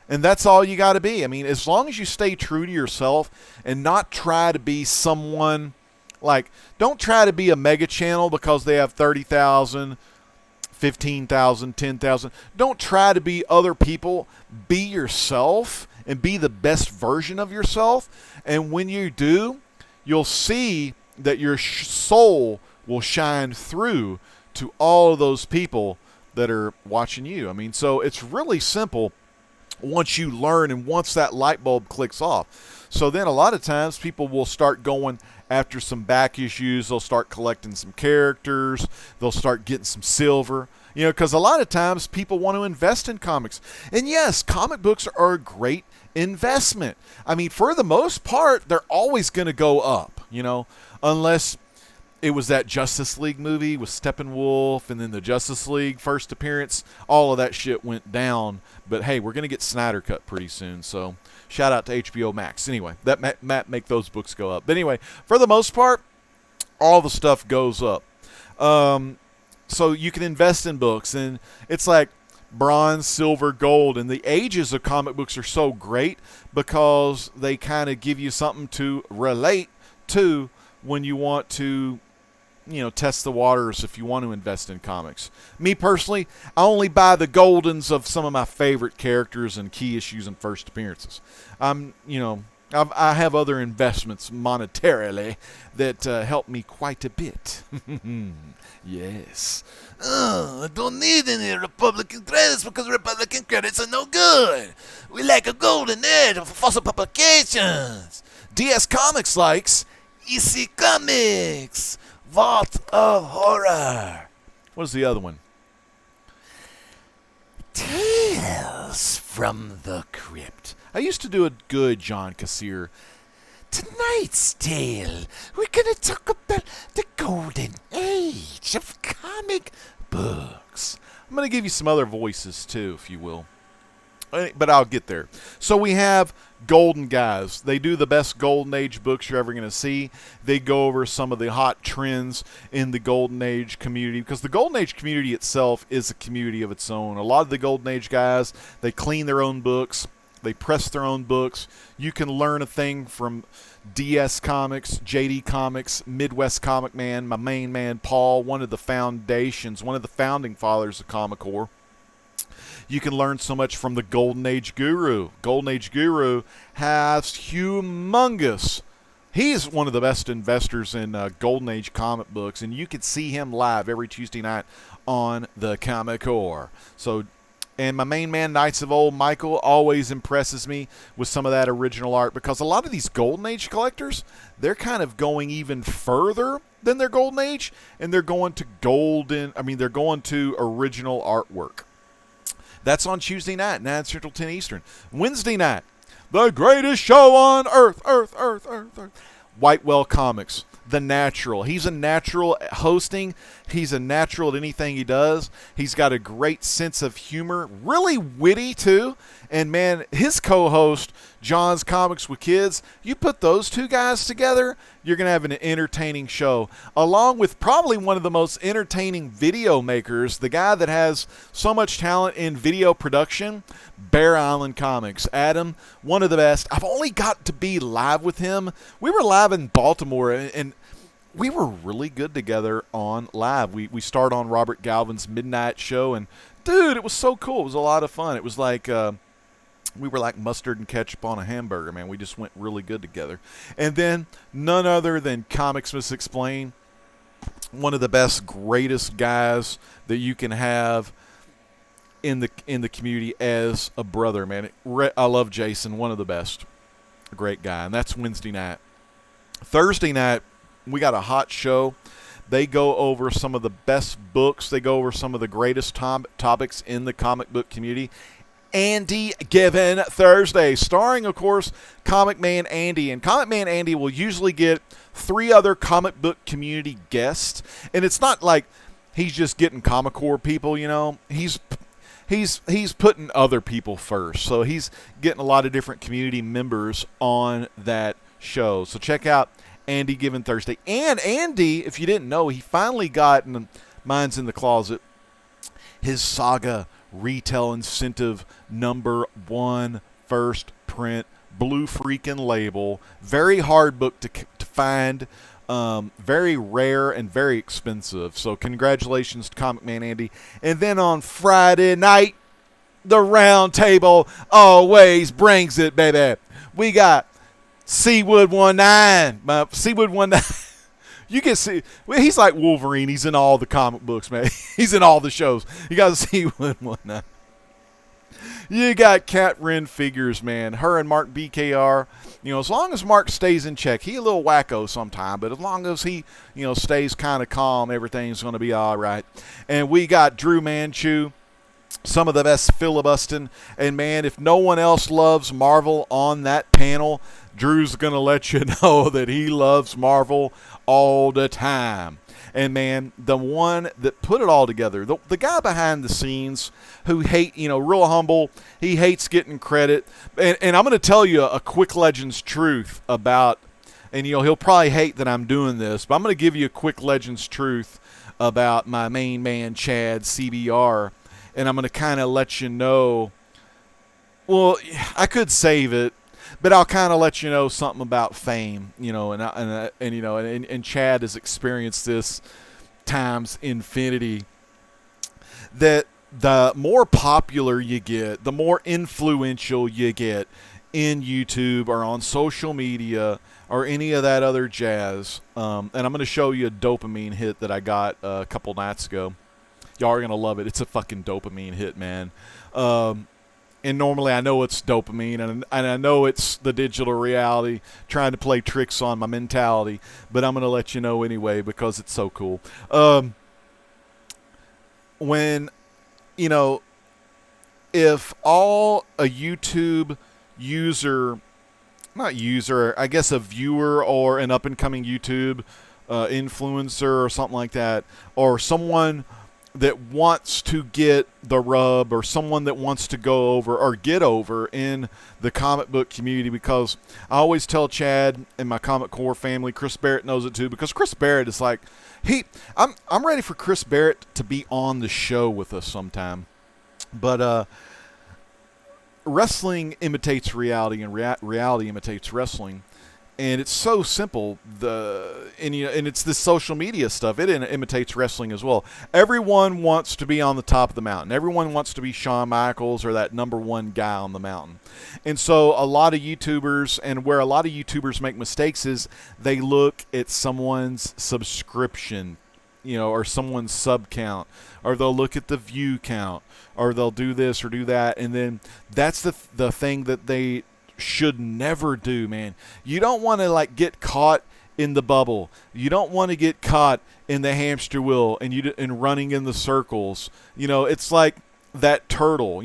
And that's all you got to be. I mean, as long as you stay true to yourself and not try to be someone Like, don't try to be a mega channel because they have 30,000, 15,000, 10,000. Don't try to be other people. Be yourself and be the best version of yourself. And when you do, you'll see that your soul will shine through to all of those people that are watching you. I mean, so it's really simple once you learn and once that light bulb clicks off. So then a lot of times people will start going after some back issues. They'll start collecting some characters. They'll start getting some silver. You know, because a lot of times people want to invest in comics. And yes, comic books are a great investment. I mean, for the most part, they're always going to go up, you know, unless it was that Justice League movie with Steppenwolf and then the Justice League first appearance. All of that shit went down. But hey, we're going to get Snyder Cut pretty soon. So shout out to HBO Max. Anyway, that Matt make those books go up. But anyway, for the most part, all the stuff goes up. So you can invest in books, and it's like bronze, silver, gold, and the ages of comic books are so great because they kind of give you something to relate to when you want to, you know, test the waters if you want to invest in comics. Me personally, I only buy the goldens of some of my favorite characters and key issues and first appearances. I have other investments monetarily that help me quite a bit. Yes. I don't need any Republican credits because Republican credits are no good. We like a golden age for fossil publications. DS Comics likes EC Comics. Vault of Horror. What's the other one? Tales from the Crypt. I used to do a good John Kassir. Tonight's tale, we're going to talk about the golden age of comic books. I'm going to give you some other voices too, if you will. But I'll get there. So we have Golden Guys. They do the best Golden Age books you're ever going to see. They go over some of the hot trends in the Golden Age community, because the Golden Age community itself is a community of its own. A lot of the Golden Age guys, they clean their own books. They press their own books. You can learn a thing from DS Comics, JD Comics, Midwest Comic Man, my main man Paul, one of the foundations, one of the founding fathers of Comic Core. You can learn so much from the Golden Age Guru. Golden Age Guru has humongous. He's one of the best investors in Golden Age comic books, and you can see him live every Tuesday night on the Comic Core. So. And my main man, Knights of Old, Michael, always impresses me with some of that original art, because a lot of these Golden Age collectors, they're kind of going even further than their Golden Age, and they're going to they're going to original artwork. That's on Tuesday night, 9 Central, 10 Eastern. Wednesday night, the greatest show on earth. Whitewell Comics. The Natural. He's a natural at hosting. He's a natural at anything he does. He's got a great sense of humor. Really witty, too. And, man, his co-host, John's Comics with Kids, you put those two guys together, you're going to have an entertaining show. Along with probably one of the most entertaining video makers, the guy that has so much talent in video production, Bear Island Comics. Adam, one of the best. I've only got to be live with him. We were live in Baltimore, and we were really good together on live. We started on Robert Galvin's midnight show, and dude, it was so cool. It was a lot of fun. It was like we were like mustard and ketchup on a hamburger, man. We just went really good together. And then none other than Comics Must Explain, one of the best, greatest guys that you can have in the community as a brother, man. I love Jason, one of the best. A great guy. And that's Wednesday night. Thursday night, we got a hot show. They go over some of the best books. They go over some of the greatest topics in the comic book community. Andy Given Thursday, starring, of course, Comic Man Andy. And Comic Man Andy will usually get 3 other comic book community guests. And it's not like he's just getting Comic Core people, you know. He's putting other people first. So he's getting a lot of different community members on that show. So check out Andy Given Thursday. And Andy, if you didn't know, he finally got, and mine's in the closet, his Saga Retail Incentive #1 first print blue freaking label. Very hard book to find. Very rare and very expensive. So congratulations to Comic Man Andy. And then on Friday night, the round table always brings it, baby. We got Seawood 19. Seawood 19. You can see, he's like Wolverine. He's in all the comic books, man. He's in all the shows. You got Seawood 19. You got Cat Wren Figures, man. Her and Mark BKR. As long as Mark stays in check, he a little wacko sometime, but as long as he, stays kind of calm, everything's going to be all right. And we got Drew Manchu. Some of the best filibustering. And, man, if no one else loves Marvel on that panel, Drew's going to let you know that he loves Marvel all the time. And, man, the one that put it all together, the guy behind the scenes who real humble, he hates getting credit. And I'm going to tell you a quick Legends truth about, and, he'll probably hate that I'm doing this, but I'm going to give you a quick Legends truth about my main man, Chad, CBR. And I'm going to kind of let you know, well, I could save it, but I'll kind of let you know something about fame, and Chad has experienced this times infinity, that the more popular you get, the more influential you get in YouTube or on social media or any of that other jazz. And I'm going to show you a dopamine hit that I got a couple nights ago. Y'all are going to love it. It's a fucking dopamine hit, man. And normally I know it's dopamine, and I know it's the digital reality trying to play tricks on my mentality, but I'm going to let you know anyway because it's so cool. When, if all a YouTube user, not user, I guess a viewer or an up-and-coming YouTube influencer or something like that, or someone that wants to get the rub, or someone that wants to go over or get over in the comic book community, because I always tell Chad and my Comic Core family, Chris Barrett knows it too, because Chris Barrett is like, I'm ready for Chris Barrett to be on the show with us sometime. But wrestling imitates reality, and reality imitates wrestling. And it's so simple. And it's this social media stuff. It imitates wrestling as well. Everyone wants to be on the top of the mountain. Everyone wants to be Shawn Michaels or that number one guy on the mountain. And so a lot of YouTubers, and where a lot of YouTubers make mistakes is they look at someone's subscription, or someone's sub count, or they'll look at the view count, or they'll do this or do that. And then that's the thing that they should never do, man. You don't want to get caught in the bubble. You don't want to get caught in the hamster wheel and running in the circles. It's like that turtle.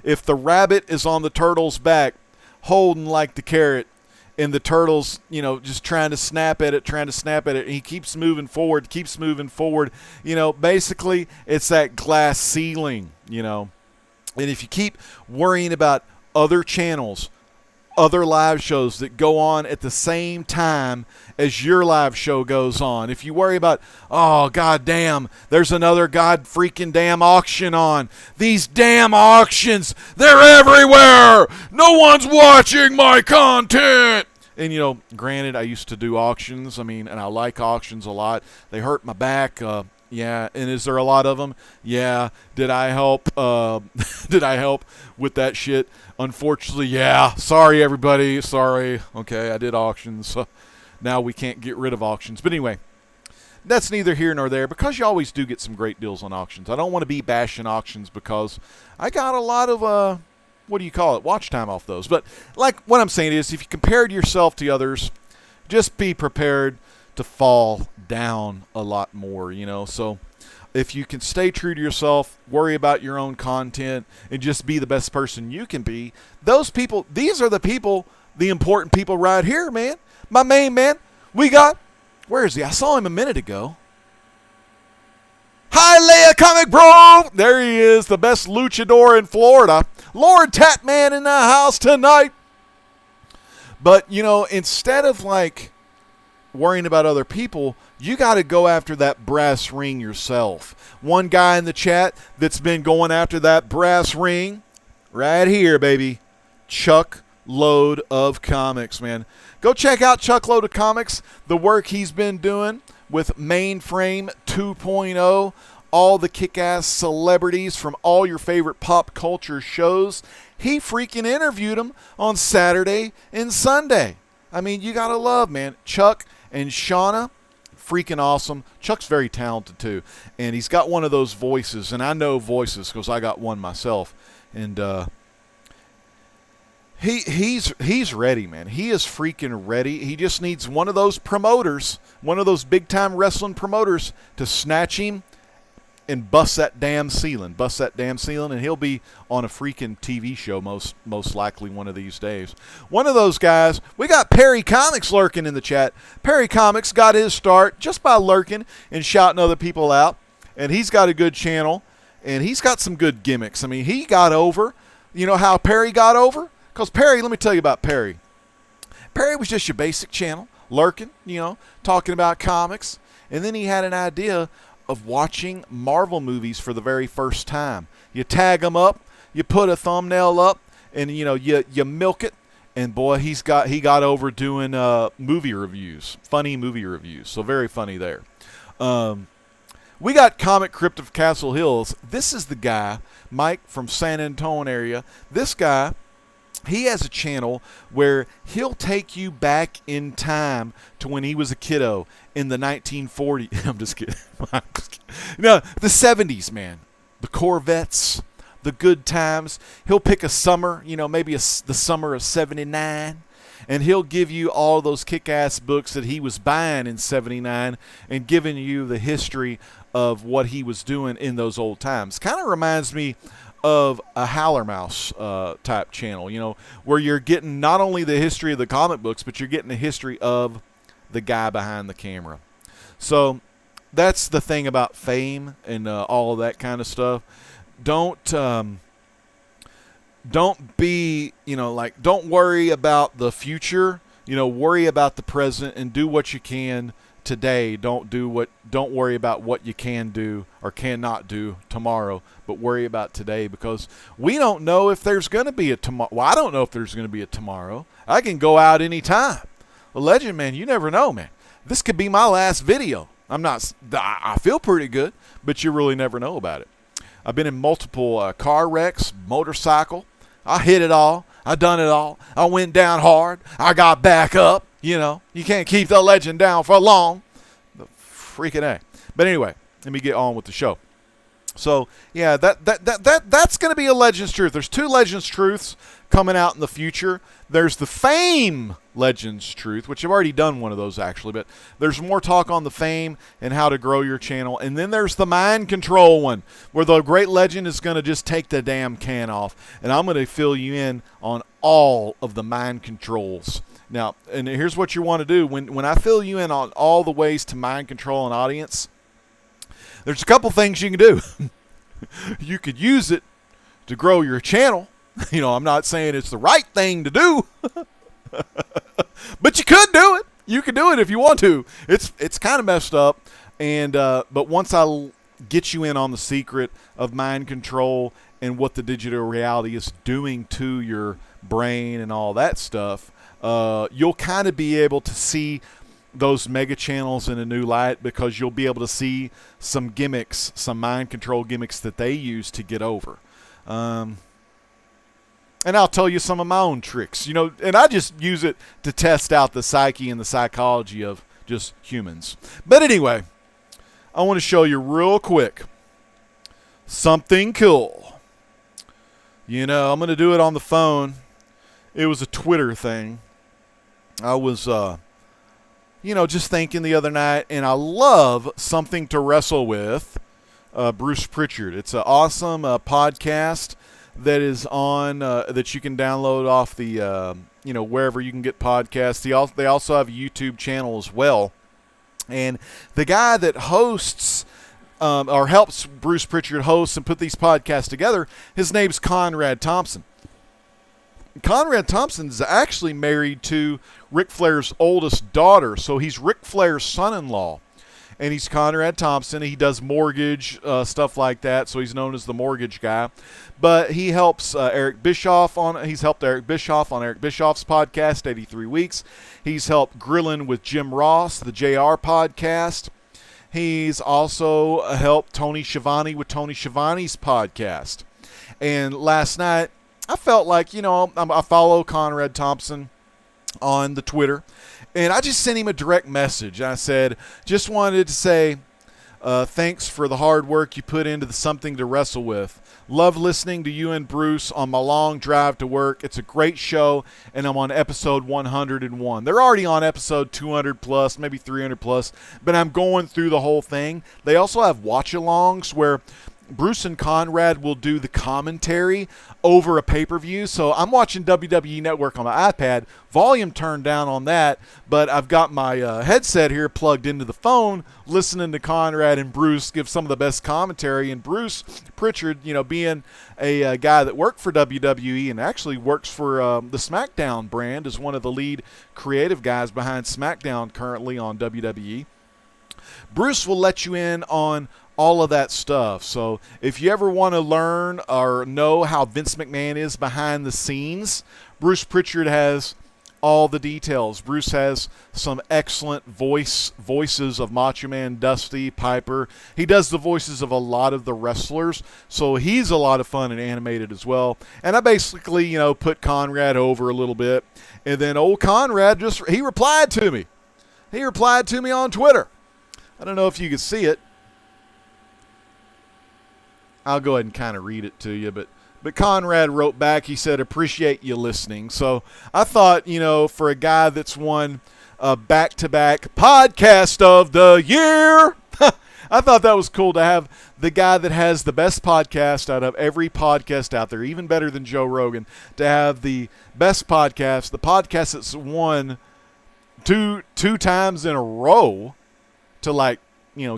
If the rabbit is on the turtle's back holding like the carrot, and the turtle's just trying to snap at it, and he keeps moving forward. Basically it's that glass ceiling. And if you keep worrying about other channels, other live shows that go on at the same time as your live show goes on, if you worry about, oh, god damn, there's another god freaking damn auction on. These damn auctions, they're everywhere. No one's watching my content. And, granted, I used to do auctions. And I like auctions a lot. They hurt my back. Yeah, and is there a lot of them? Yeah. Did I help? Did I help with that shit? Unfortunately, yeah. Sorry, everybody. Sorry. Okay, I did auctions. So now we can't get rid of auctions. But anyway, that's neither here nor there, because you always do get some great deals on auctions. I don't want to be bashing auctions because I got a lot of, watch time off those. But what I'm saying is, if you compared yourself to others, just be prepared to fall down a lot more, So if you can stay true to yourself, worry about your own content, and just be the best person you can be, these are the important people right here, man. My main man, where is he? I saw him a minute ago. Hi, Leia Comic Bro! There he is, the best luchador in Florida. Lord Tatman in the house tonight. But, instead of worrying about other people, you got to go after that brass ring yourself. One guy in the chat that's been going after that brass ring right here, baby, Chuck Load of Comics, man. Go check out Chuck Load of Comics, the work he's been doing with Mainframe 2.0, all the kick-ass celebrities from all your favorite pop culture shows. He freaking interviewed them on Saturday and Sunday. I mean, you got to love, man. Chuck and Shauna, freaking awesome. Chuck's very talented, too. And he's got one of those voices, and I know voices because I got one myself. And he's ready, man. He is freaking ready. He just needs one of those promoters, one of those big-time wrestling promoters to snatch him and bust that damn ceiling, and he'll be on a freaking TV show most likely one of these days. One of those guys, we got Perry Comics lurking in the chat. Perry Comics got his start just by lurking and shouting other people out, and he's got a good channel, and he's got some good gimmicks. I mean, he got over. You know how Perry got over? Because Perry, let me tell you about Perry. Perry was just your basic channel, lurking, talking about comics, and then he had an idea of watching Marvel movies for the very first time. You tag them up, you put a thumbnail up, and you milk it. And boy, he got over doing movie reviews, funny movie reviews. So very funny there. We got Comic Crypt of Castle Hills. This is the guy, Mike from San Antonio area. This guy, he has a channel where he'll take you back in time to when he was a kiddo in the 1940s. I'm just kidding. No, the 70s, man. The Corvettes, the good times. He'll pick a summer, maybe the summer of 79, and he'll give you all those kick-ass books that he was buying in 79 and giving you the history of what he was doing in those old times. Kind of reminds me of a Howler Mouse type channel, where you're getting not only the history of the comic books, but you're getting the history of the guy behind the camera. So that's the thing about fame and all of that kind of stuff. Don't be, don't worry about the future, worry about the present and do what you can today. Don't worry about what you can do or cannot do tomorrow, but worry about today, because we don't know if there's going to be a tomorrow. Well, I don't know if there's going to be a tomorrow. I can go out anytime. A legend, man, you never know, man. This could be my last video. I feel pretty good, but you really never know about it. I've been in multiple car wrecks, motorcycle. I hit it all. I done it all. I went down hard. I got back up. You can't keep the legend down for long. The freaking A. But anyway, let me get on with the show. So, yeah, that's going to be a Legends Truth. There's 2 Legends Truths coming out in the future. There's the Fame Legends Truth, which I've already done one of those actually, but there's more talk on the Fame and how to grow your channel. And then there's the Mind Control one, where the great legend is going to just take the damn can off, and I'm going to fill you in on all of the mind controls. Now, and here's what you want to do. When I fill you in on all the ways to mind control an audience, there's a couple things you can do. You could use it to grow your channel. I'm not saying it's the right thing to do, but you could do it. You could do it if you want to. It's kind of messed up, and but once I get you in on the secret of mind control and what the digital reality is doing to your brain and all that stuff, you'll kind of be able to see those mega channels in a new light, because you'll be able to see some gimmicks, some mind control gimmicks that they use to get over. And I'll tell you some of my own tricks, and I just use it to test out the psyche and the psychology of just humans. But anyway, I want to show you real quick something cool. I'm going to do it on the phone. It was a Twitter thing. I was, just thinking the other night, and I love Something to Wrestle With, Bruce Pritchard. It's an awesome podcast that is on, that you can download off the, wherever you can get podcasts. They also have a YouTube channel as well. And the guy that hosts, or helps Bruce Pritchard host and put these podcasts together, his name's Conrad Thompson. Conrad Thompson is actually married to Ric Flair's oldest daughter, so he's Ric Flair's son-in-law. and he's Conrad Thompson. He does mortgage stuff like that, so he's known as the mortgage guy. But he helps Eric Bischoff on. He's helped Eric Bischoff on Eric Bischoff's podcast, 83 Weeks. He's helped Grilling with Jim Ross, the JR podcast. He's also helped Tony Schiavone with Tony Schiavone's podcast. And last night, I felt like, I follow Conrad Thompson on the Twitter, and I just sent him a direct message. I said, just wanted to say thanks for the hard work you put into the Something to Wrestle With. Love listening to you and Bruce on my long drive to work. It's a great show, and I'm on episode 101. They're already on episode 200 plus, maybe 300 plus, but I'm going through the whole thing. They also have watch-alongs where Bruce and Conrad will do the commentary over a pay-per-view. So I'm watching WWE Network on my iPad, volume turned down on that, but I've got my headset here plugged into the phone, listening to Conrad and Bruce give some of the best commentary. And Bruce Pritchard, being a guy that worked for WWE and actually works for the SmackDown brand, is one of the lead creative guys behind SmackDown currently on WWE. Bruce will let you in on all of that stuff. So if you ever want to learn or know how Vince McMahon is behind the scenes, Bruce Pritchard has all the details. Bruce has some excellent voices of Macho Man, Dusty, Piper. He does the voices of a lot of the wrestlers, so he's a lot of fun and animated as well. And I basically, put Conrad over a little bit, and then old Conrad he replied to me. He replied to me on Twitter. I don't know if you can see it. I'll go ahead and kind of read it to you, but Conrad wrote back. He said, appreciate you listening. So I thought, for a guy that's won a back-to-back podcast of the year, I thought that was cool to have the guy that has the best podcast out of every podcast out there, even better than Joe Rogan, to have the best podcast, the podcast that's won two times in a row, to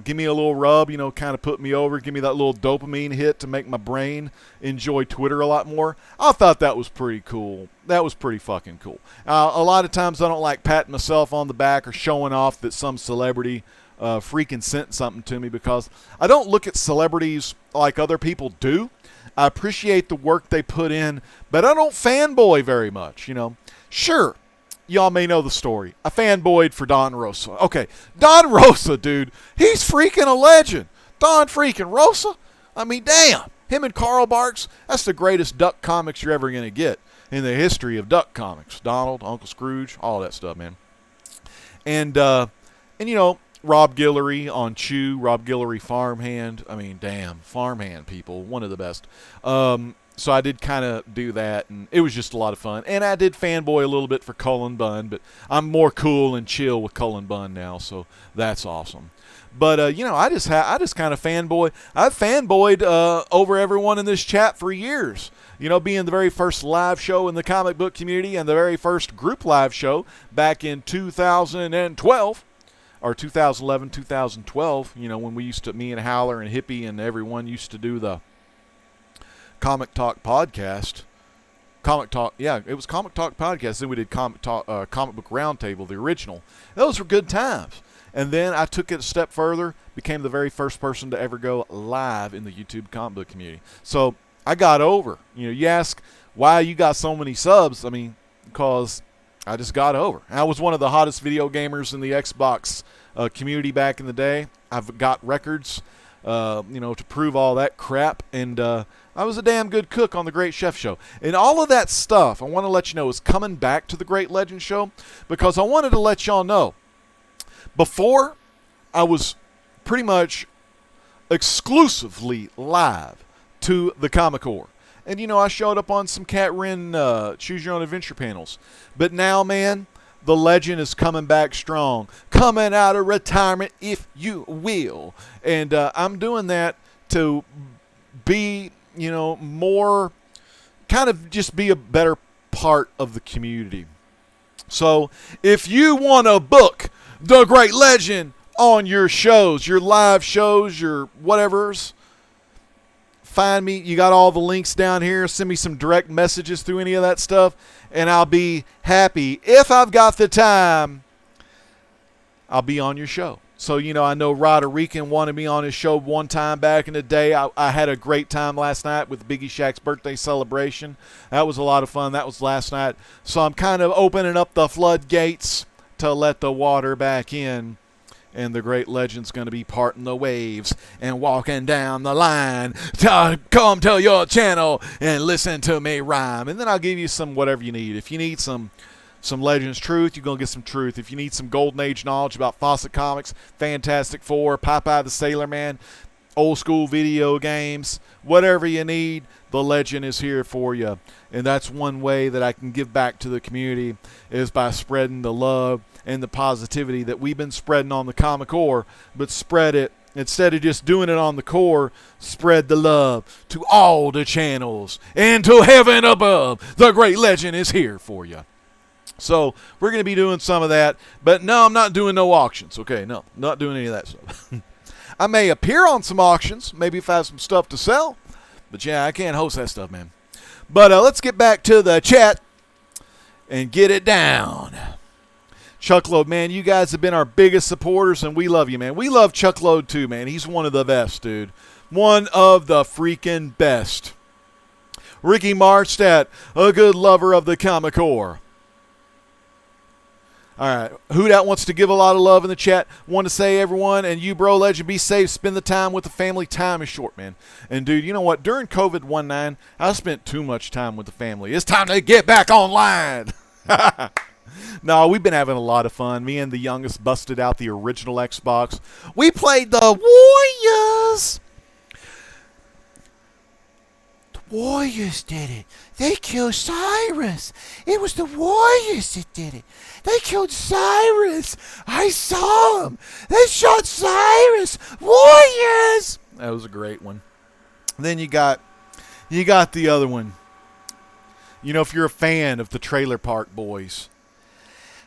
give me a little rub, kind of put me over, give me that little dopamine hit to make my brain enjoy Twitter a lot more. I thought that was pretty cool. That was pretty fucking cool. A lot of times I don't like patting myself on the back or showing off that some celebrity freaking sent something to me, because I don't look at celebrities like other people do. I appreciate the work they put in, but I don't fanboy very much, Sure. Y'all may know the story. I fanboyed for Don Rosa. Okay, Don Rosa, dude. He's freaking a legend. Don freaking Rosa. I mean, damn. Him and Carl Barks, that's the greatest Duck comics you're ever going to get in the history of Duck comics. Donald, Uncle Scrooge, all that stuff, man. And Rob Guillory on Chew, Rob Guillory Farmhand. I mean, damn, Farmhand people, one of the best. So I did kind of do that, and it was just a lot of fun. And I did fanboy a little bit for Cullen Bunn, but I'm more cool and chill with Cullen Bunn now, so that's awesome. But I just kind of fanboy. I've fanboyed over everyone in this chat for years. Being the very first live show in the comic book community and the very first group live show back in 2012. Or 2011, 2012, when we me and Howler and Hippie and everyone used to do the Comic Talk podcast. It was Comic Talk podcast. Then we did Comic Book Roundtable, the original. Those were good times. And then I took it a step further, became the very first person to ever go live in the YouTube comic book community. So I got over. You ask why you got so many subs. I mean, because I just got over. I was one of the hottest video gamers in the Xbox community back in the day. I've got records, to prove all that crap. And I was a damn good cook on The Great Chef Show. And all of that stuff, I want to let you know, is coming back to The Great Legend Show, because I wanted to let y'all know, before I was pretty much exclusively live to the Comic-Core. And, I showed up on some Cat Wren Choose Your Own Adventure panels. But now, man, the legend is coming back strong. Coming out of retirement, if you will. And I'm doing that to be, more, kind of just be a better part of the community. So if you want to book the Great Legend on your shows, your live shows, your whatevers, find me. You got all the links down here. Send me some direct messages through any of that stuff, and I'll be happy. If I've got the time, I'll be on your show. So, I know Ryeland wanted me on his show one time back in the day. I had a great time last night with BiggieShaq's birthday celebration. That was a lot of fun. That was last night. So I'm kind of opening up the floodgates to let the water back in. And the great legend's going to be parting the waves and walking down the line to come to your channel and listen to me rhyme. And then I'll give you some whatever you need. If you need some Legends truth, you're going to get some truth. If you need some Golden Age knowledge about Fawcett Comics, Fantastic Four, Popeye the Sailor Man, old school video games, whatever you need, the Legend is here for you. And that's one way that I can give back to the community is by spreading the love and the positivity that we've been spreading on the Comic Core, but spread it. Instead of just doing it on the core, spread the love to all the channels and to heaven above. The great Legend is here for you. So we're going to be doing some of that. But no, I'm not doing no auctions. Okay, no, not doing any of that stuff. I may appear on some auctions, maybe if I have some stuff to sell. But yeah, I can't host that stuff, man. But let's get back to the chat and get it down. Chuckload, man, you guys have been our biggest supporters, and we love you, man. We love Chuckload, too, man. He's one of the best, dude. One of the freaking best. Ricky Marstad, a good lover of the Comic Core. All right, who that wants to give a lot of love in the chat? Want to say, everyone, and you, bro, Legend, be safe. Spend the time with the family. Time is short, man. And, dude, you know what? During COVID-19, I spent too much time with the family. It's time to get back online. No, we've been having a lot of fun. Me and the youngest busted out the original Xbox. We played the Warriors. The Warriors did it. They killed Cyrus. It was the Warriors that did it. They killed Cyrus. I saw them. They shot Cyrus. Warriors. That was a great one. Then you got the other one. If you're a fan of the Trailer Park Boys.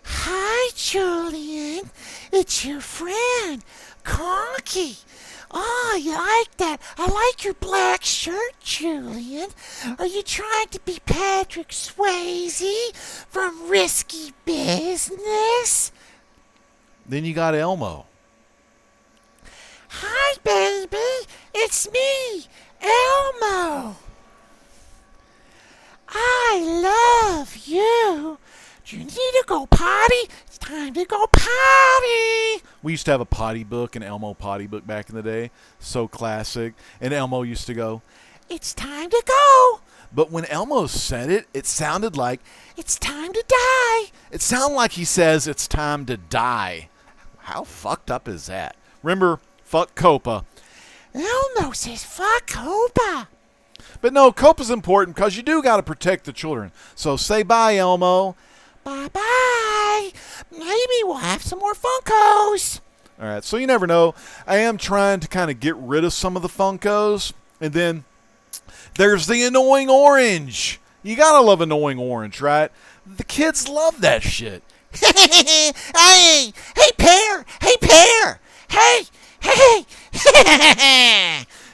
Hi, Julian. It's your friend, Conky. Oh, you like that? I like your black shirt, Julian. Are you trying to be Patrick Swayze from Risky Business? Then you got Elmo. Hi, baby. It's me, Elmo. I love you. Do you need to go potty? It's time to go potty. We used to have a potty book, an Elmo potty book back in the day. So classic. And Elmo used to go, it's time to go. But when Elmo said it, it sounded like, it's time to die. It sounded like he says, it's time to die. How fucked up is that? Remember, fuck Copa. Elmo says, fuck Copa. But no, Copa's important because you do got to protect the children. So say bye, Elmo. Bye-bye. Maybe we'll have some more Funkos. All right, so you never know. I am trying to kind of get rid of some of the Funkos. And then there's the annoying orange. You got to love annoying orange, right? The kids love that shit. Hey, Pear. Hey, Pear. Hey.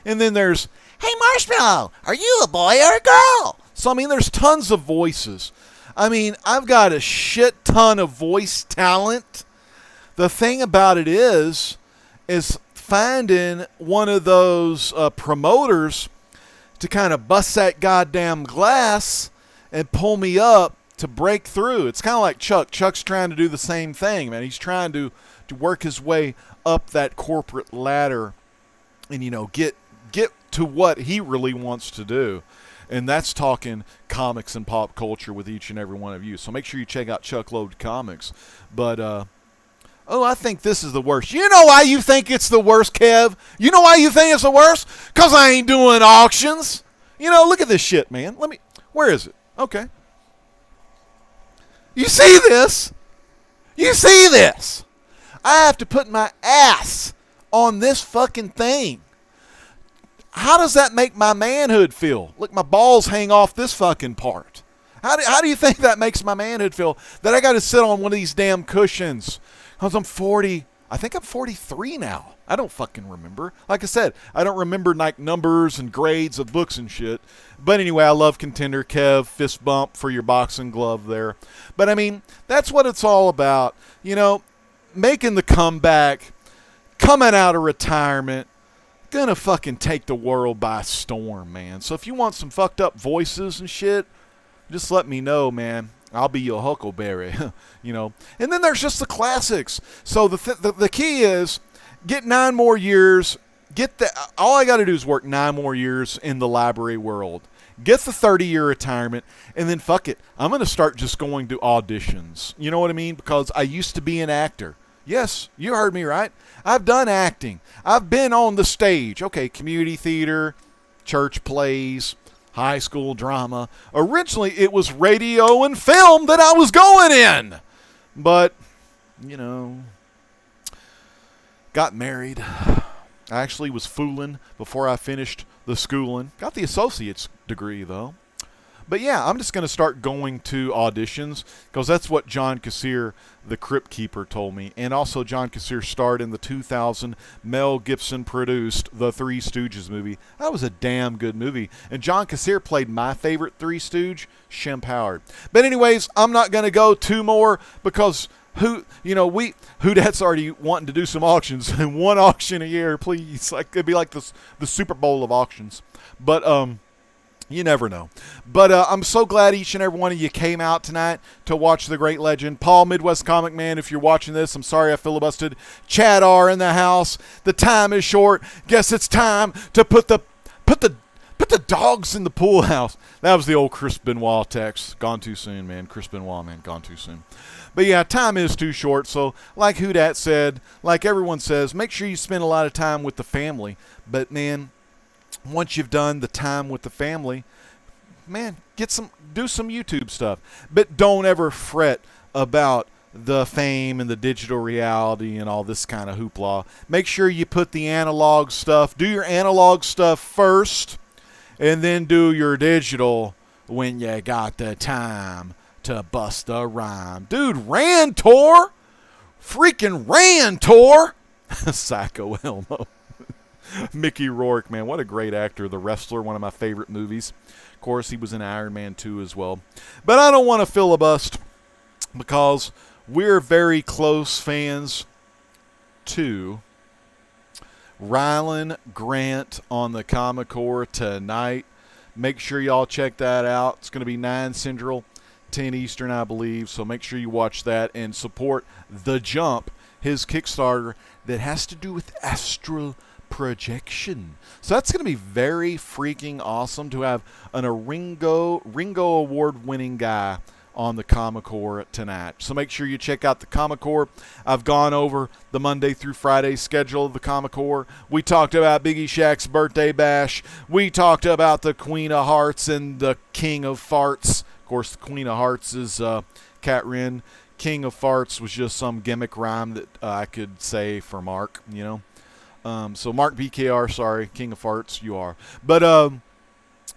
And then there's, hey, Marshmallow, are you a boy or a girl? So, I mean, there's tons of voices. I mean, I've got a shit ton of voice talent. The thing about it is finding one of those promoters to kind of bust that goddamn glass and pull me up to break through. It's kind of like Chuck. Chuck's trying to do the same thing, man. He's trying to work his way up that corporate ladder and, get to what he really wants to do. And that's talking comics and pop culture with each and every one of you. So make sure you check out Chuckload Comics. But, I think this is the worst. You know why you think it's the worst, Kev? You know why you think it's the worst? Because I ain't doing auctions. Look at this shit, man. Where is it? Okay. You see this? You see this? I have to put my ass on this fucking thing. How does that make my manhood feel? Look, my balls hang off this fucking part. How do you think that makes my manhood feel? That I got to sit on one of these damn cushions. Because I'm 40. I think I'm 43 now. I don't fucking remember. Like I said, I don't remember like numbers and grades of books and shit. But anyway, I love Contender. Kev, fist bump for your boxing glove there. But I mean, that's what it's all about. Making the comeback coming out of retirement, gonna fucking take the world by storm, man. So if you want some fucked up voices and shit, just let me know, man. I'll be your huckleberry, you know. And then there's just the classics. So the key is get 9 more years. All I got to do is work 9 more years in the library world. Get the 30-year retirement, and then fuck it. I'm going to start just going to auditions. You know what I mean? Because I used to be an actor. Yes, you heard me right. I've done acting. I've been on the stage. Okay, community theater, church plays, high school drama. Originally, it was radio and film that I was going in. But, you know, got married. I actually was fooling before I finished the schooling. Got the associate's degree, though. But yeah, I'm just going to start going to auditions because that's what John Kassir, the Crypt Keeper, told me. And also John Kassir starred in the 2000 Mel Gibson produced The Three Stooges movie. That was a damn good movie. And John Kassir played my favorite Three Stooge, Shemp Howard. But anyways, I'm not going to go 2 more because who that's already wanting to do some auctions and 1 auction a year, please. Like it'd be like the Super Bowl of auctions. But you never know. But I'm so glad each and every one of you came out tonight to watch the great legend. Paul, Midwest Comic Man, if you're watching this, I'm sorry I filibustered. Chad R in the house. The time is short. Guess it's time to put the dogs in the pool house. That was the old Chris Benoit text. Gone too soon, man. Chris Benoit, man. Gone too soon. But yeah, time is too short. So like Who Dat said, like everyone says, make sure you spend a lot of time with the family. But man, once you've done the time with the family, man, do some YouTube stuff. But don't ever fret about the fame and the digital reality and all this kind of hoopla. Make sure you put the analog stuff. Do your analog stuff first, and then do your digital when you got the time to bust a rhyme. Dude, Rantor! Freaking Rantor! Psycho Elmo. Mickey Rourke, man, what a great actor. The Wrestler, one of my favorite movies. Of course, he was in Iron Man 2 as well. But I don't want to filibust because we're very close fans to Ryeland Grant on the Comic Core tonight. Make sure y'all check that out. It's going to be 9 Central, 10 Eastern, I believe. So make sure you watch that and support The Jump, his Kickstarter that has to do with astral projection. So that's going to be very freaking awesome to have a Ringo Award winning guy on the Comic Core tonight. So make sure you check out the Comic Core. I've gone over the Monday through Friday schedule of the Comic Core. We talked about BiggieShaq's birthday bash. We talked about the Queen of Hearts and the King of Farts. Of course, the Queen of Hearts is Cat Wren. King of Farts was just some gimmick rhyme that I could say for Mark, you know. So Mark BKR, sorry, King of Farts, you are. But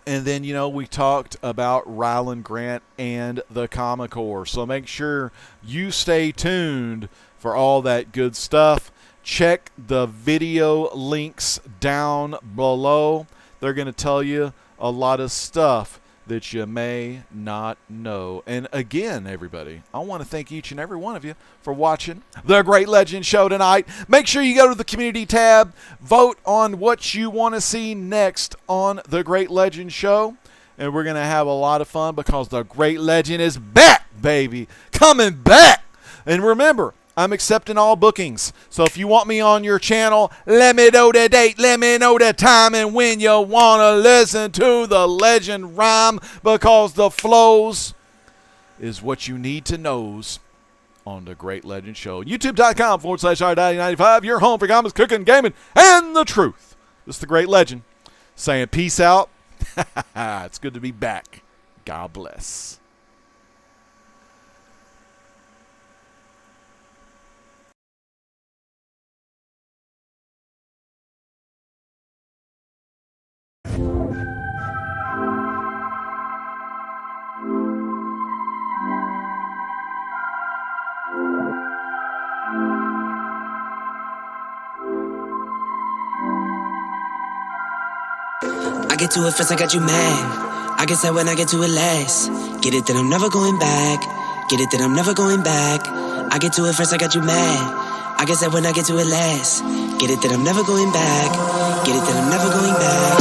and then, you know, we talked about Ryeland Grant and the Comic Core. So make sure you stay tuned for all that good stuff. Check the video links down below. They're going to tell you a lot of stuff that you may not know. And again, everybody, I want to thank each and every one of you for watching The Great Legend Show tonight. Make sure you go to the community tab, vote on what you want to see next on The Great Legend Show, and we're going to have a lot of fun because The Great Legend is back, baby, coming back. And remember, I'm accepting all bookings. So if you want me on your channel, let me know the date, let me know the time, and when you want to listen to the legend rhyme, because the flows is what you need to knows on The Great Legend Show. YouTube.com/R95, your home for comics, cooking, gaming, and the truth. This is The Great Legend saying peace out. It's good to be back. God bless. I get to it first, I got you mad. I guess that when I get to it last. Get it that I'm never going back. Get it that I'm never going back. I get to it first, I got you mad. I guess that when I get to it last. Get it that I'm never going back. Get it that I'm never going back.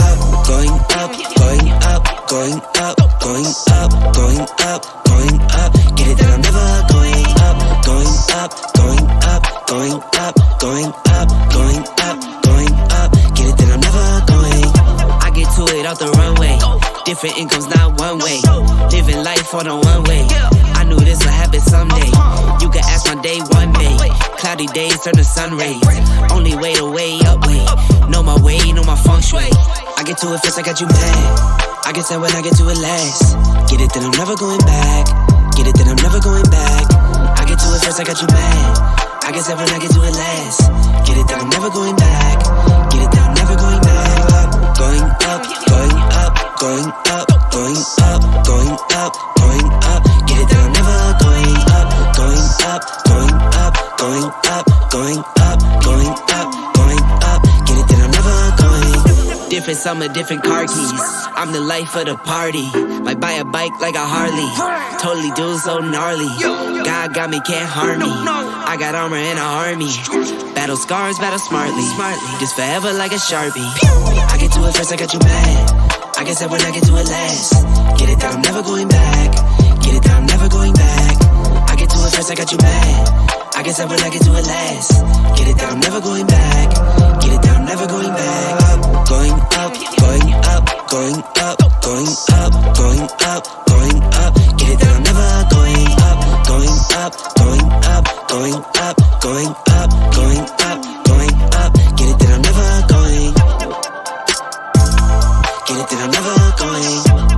Going up, going up, going up, going up, going up, going up. Get it that I'm never going up, going up, going up, going up, going up, going up, going up. Get it that I'm never going. I get to it off the runway. Different incomes, not one way. Living life on a one way. I knew this would happen someday. You can ask my day one day. Cloudy days turn to sun rays. Only way to way up way. Know my way, know my feng shui. I get to it first, I got you mad. I get sad when I get to it last. Get it that I'm never going back. Get it that I'm never going back. I get to it first, I got you mad. I get sad when I get to it last. Get it that I'm never going back. Get it that I'm never going back. Going up, going up, going up, going up, going up, going up. Get it that I'm never going up, going up, going up, going up, going up, going up, going up. Get it that I'm never going. Different summer, different car keys. I'm the life of the party. Might buy a bike like a Harley. Totally do so gnarly. God got me, can't harm me. I got armor and an army. Battle scars, battle smartly. Just forever like a Sharpie. I get to it first, I got you mad. I guess that when I get to it last. Get it that I'm never going back. Get it that I'm never going back. I get to it first, I got you mad. I guess that when I get to it last. Get it that I'm never going back. Get it that I'm never going back. Going up, going up, going up, going up, going up, going up. Get it that I'm never going up, going up, going up, going up, going up, going up, going up. Get it that I'm never going. Get it that I'm never going.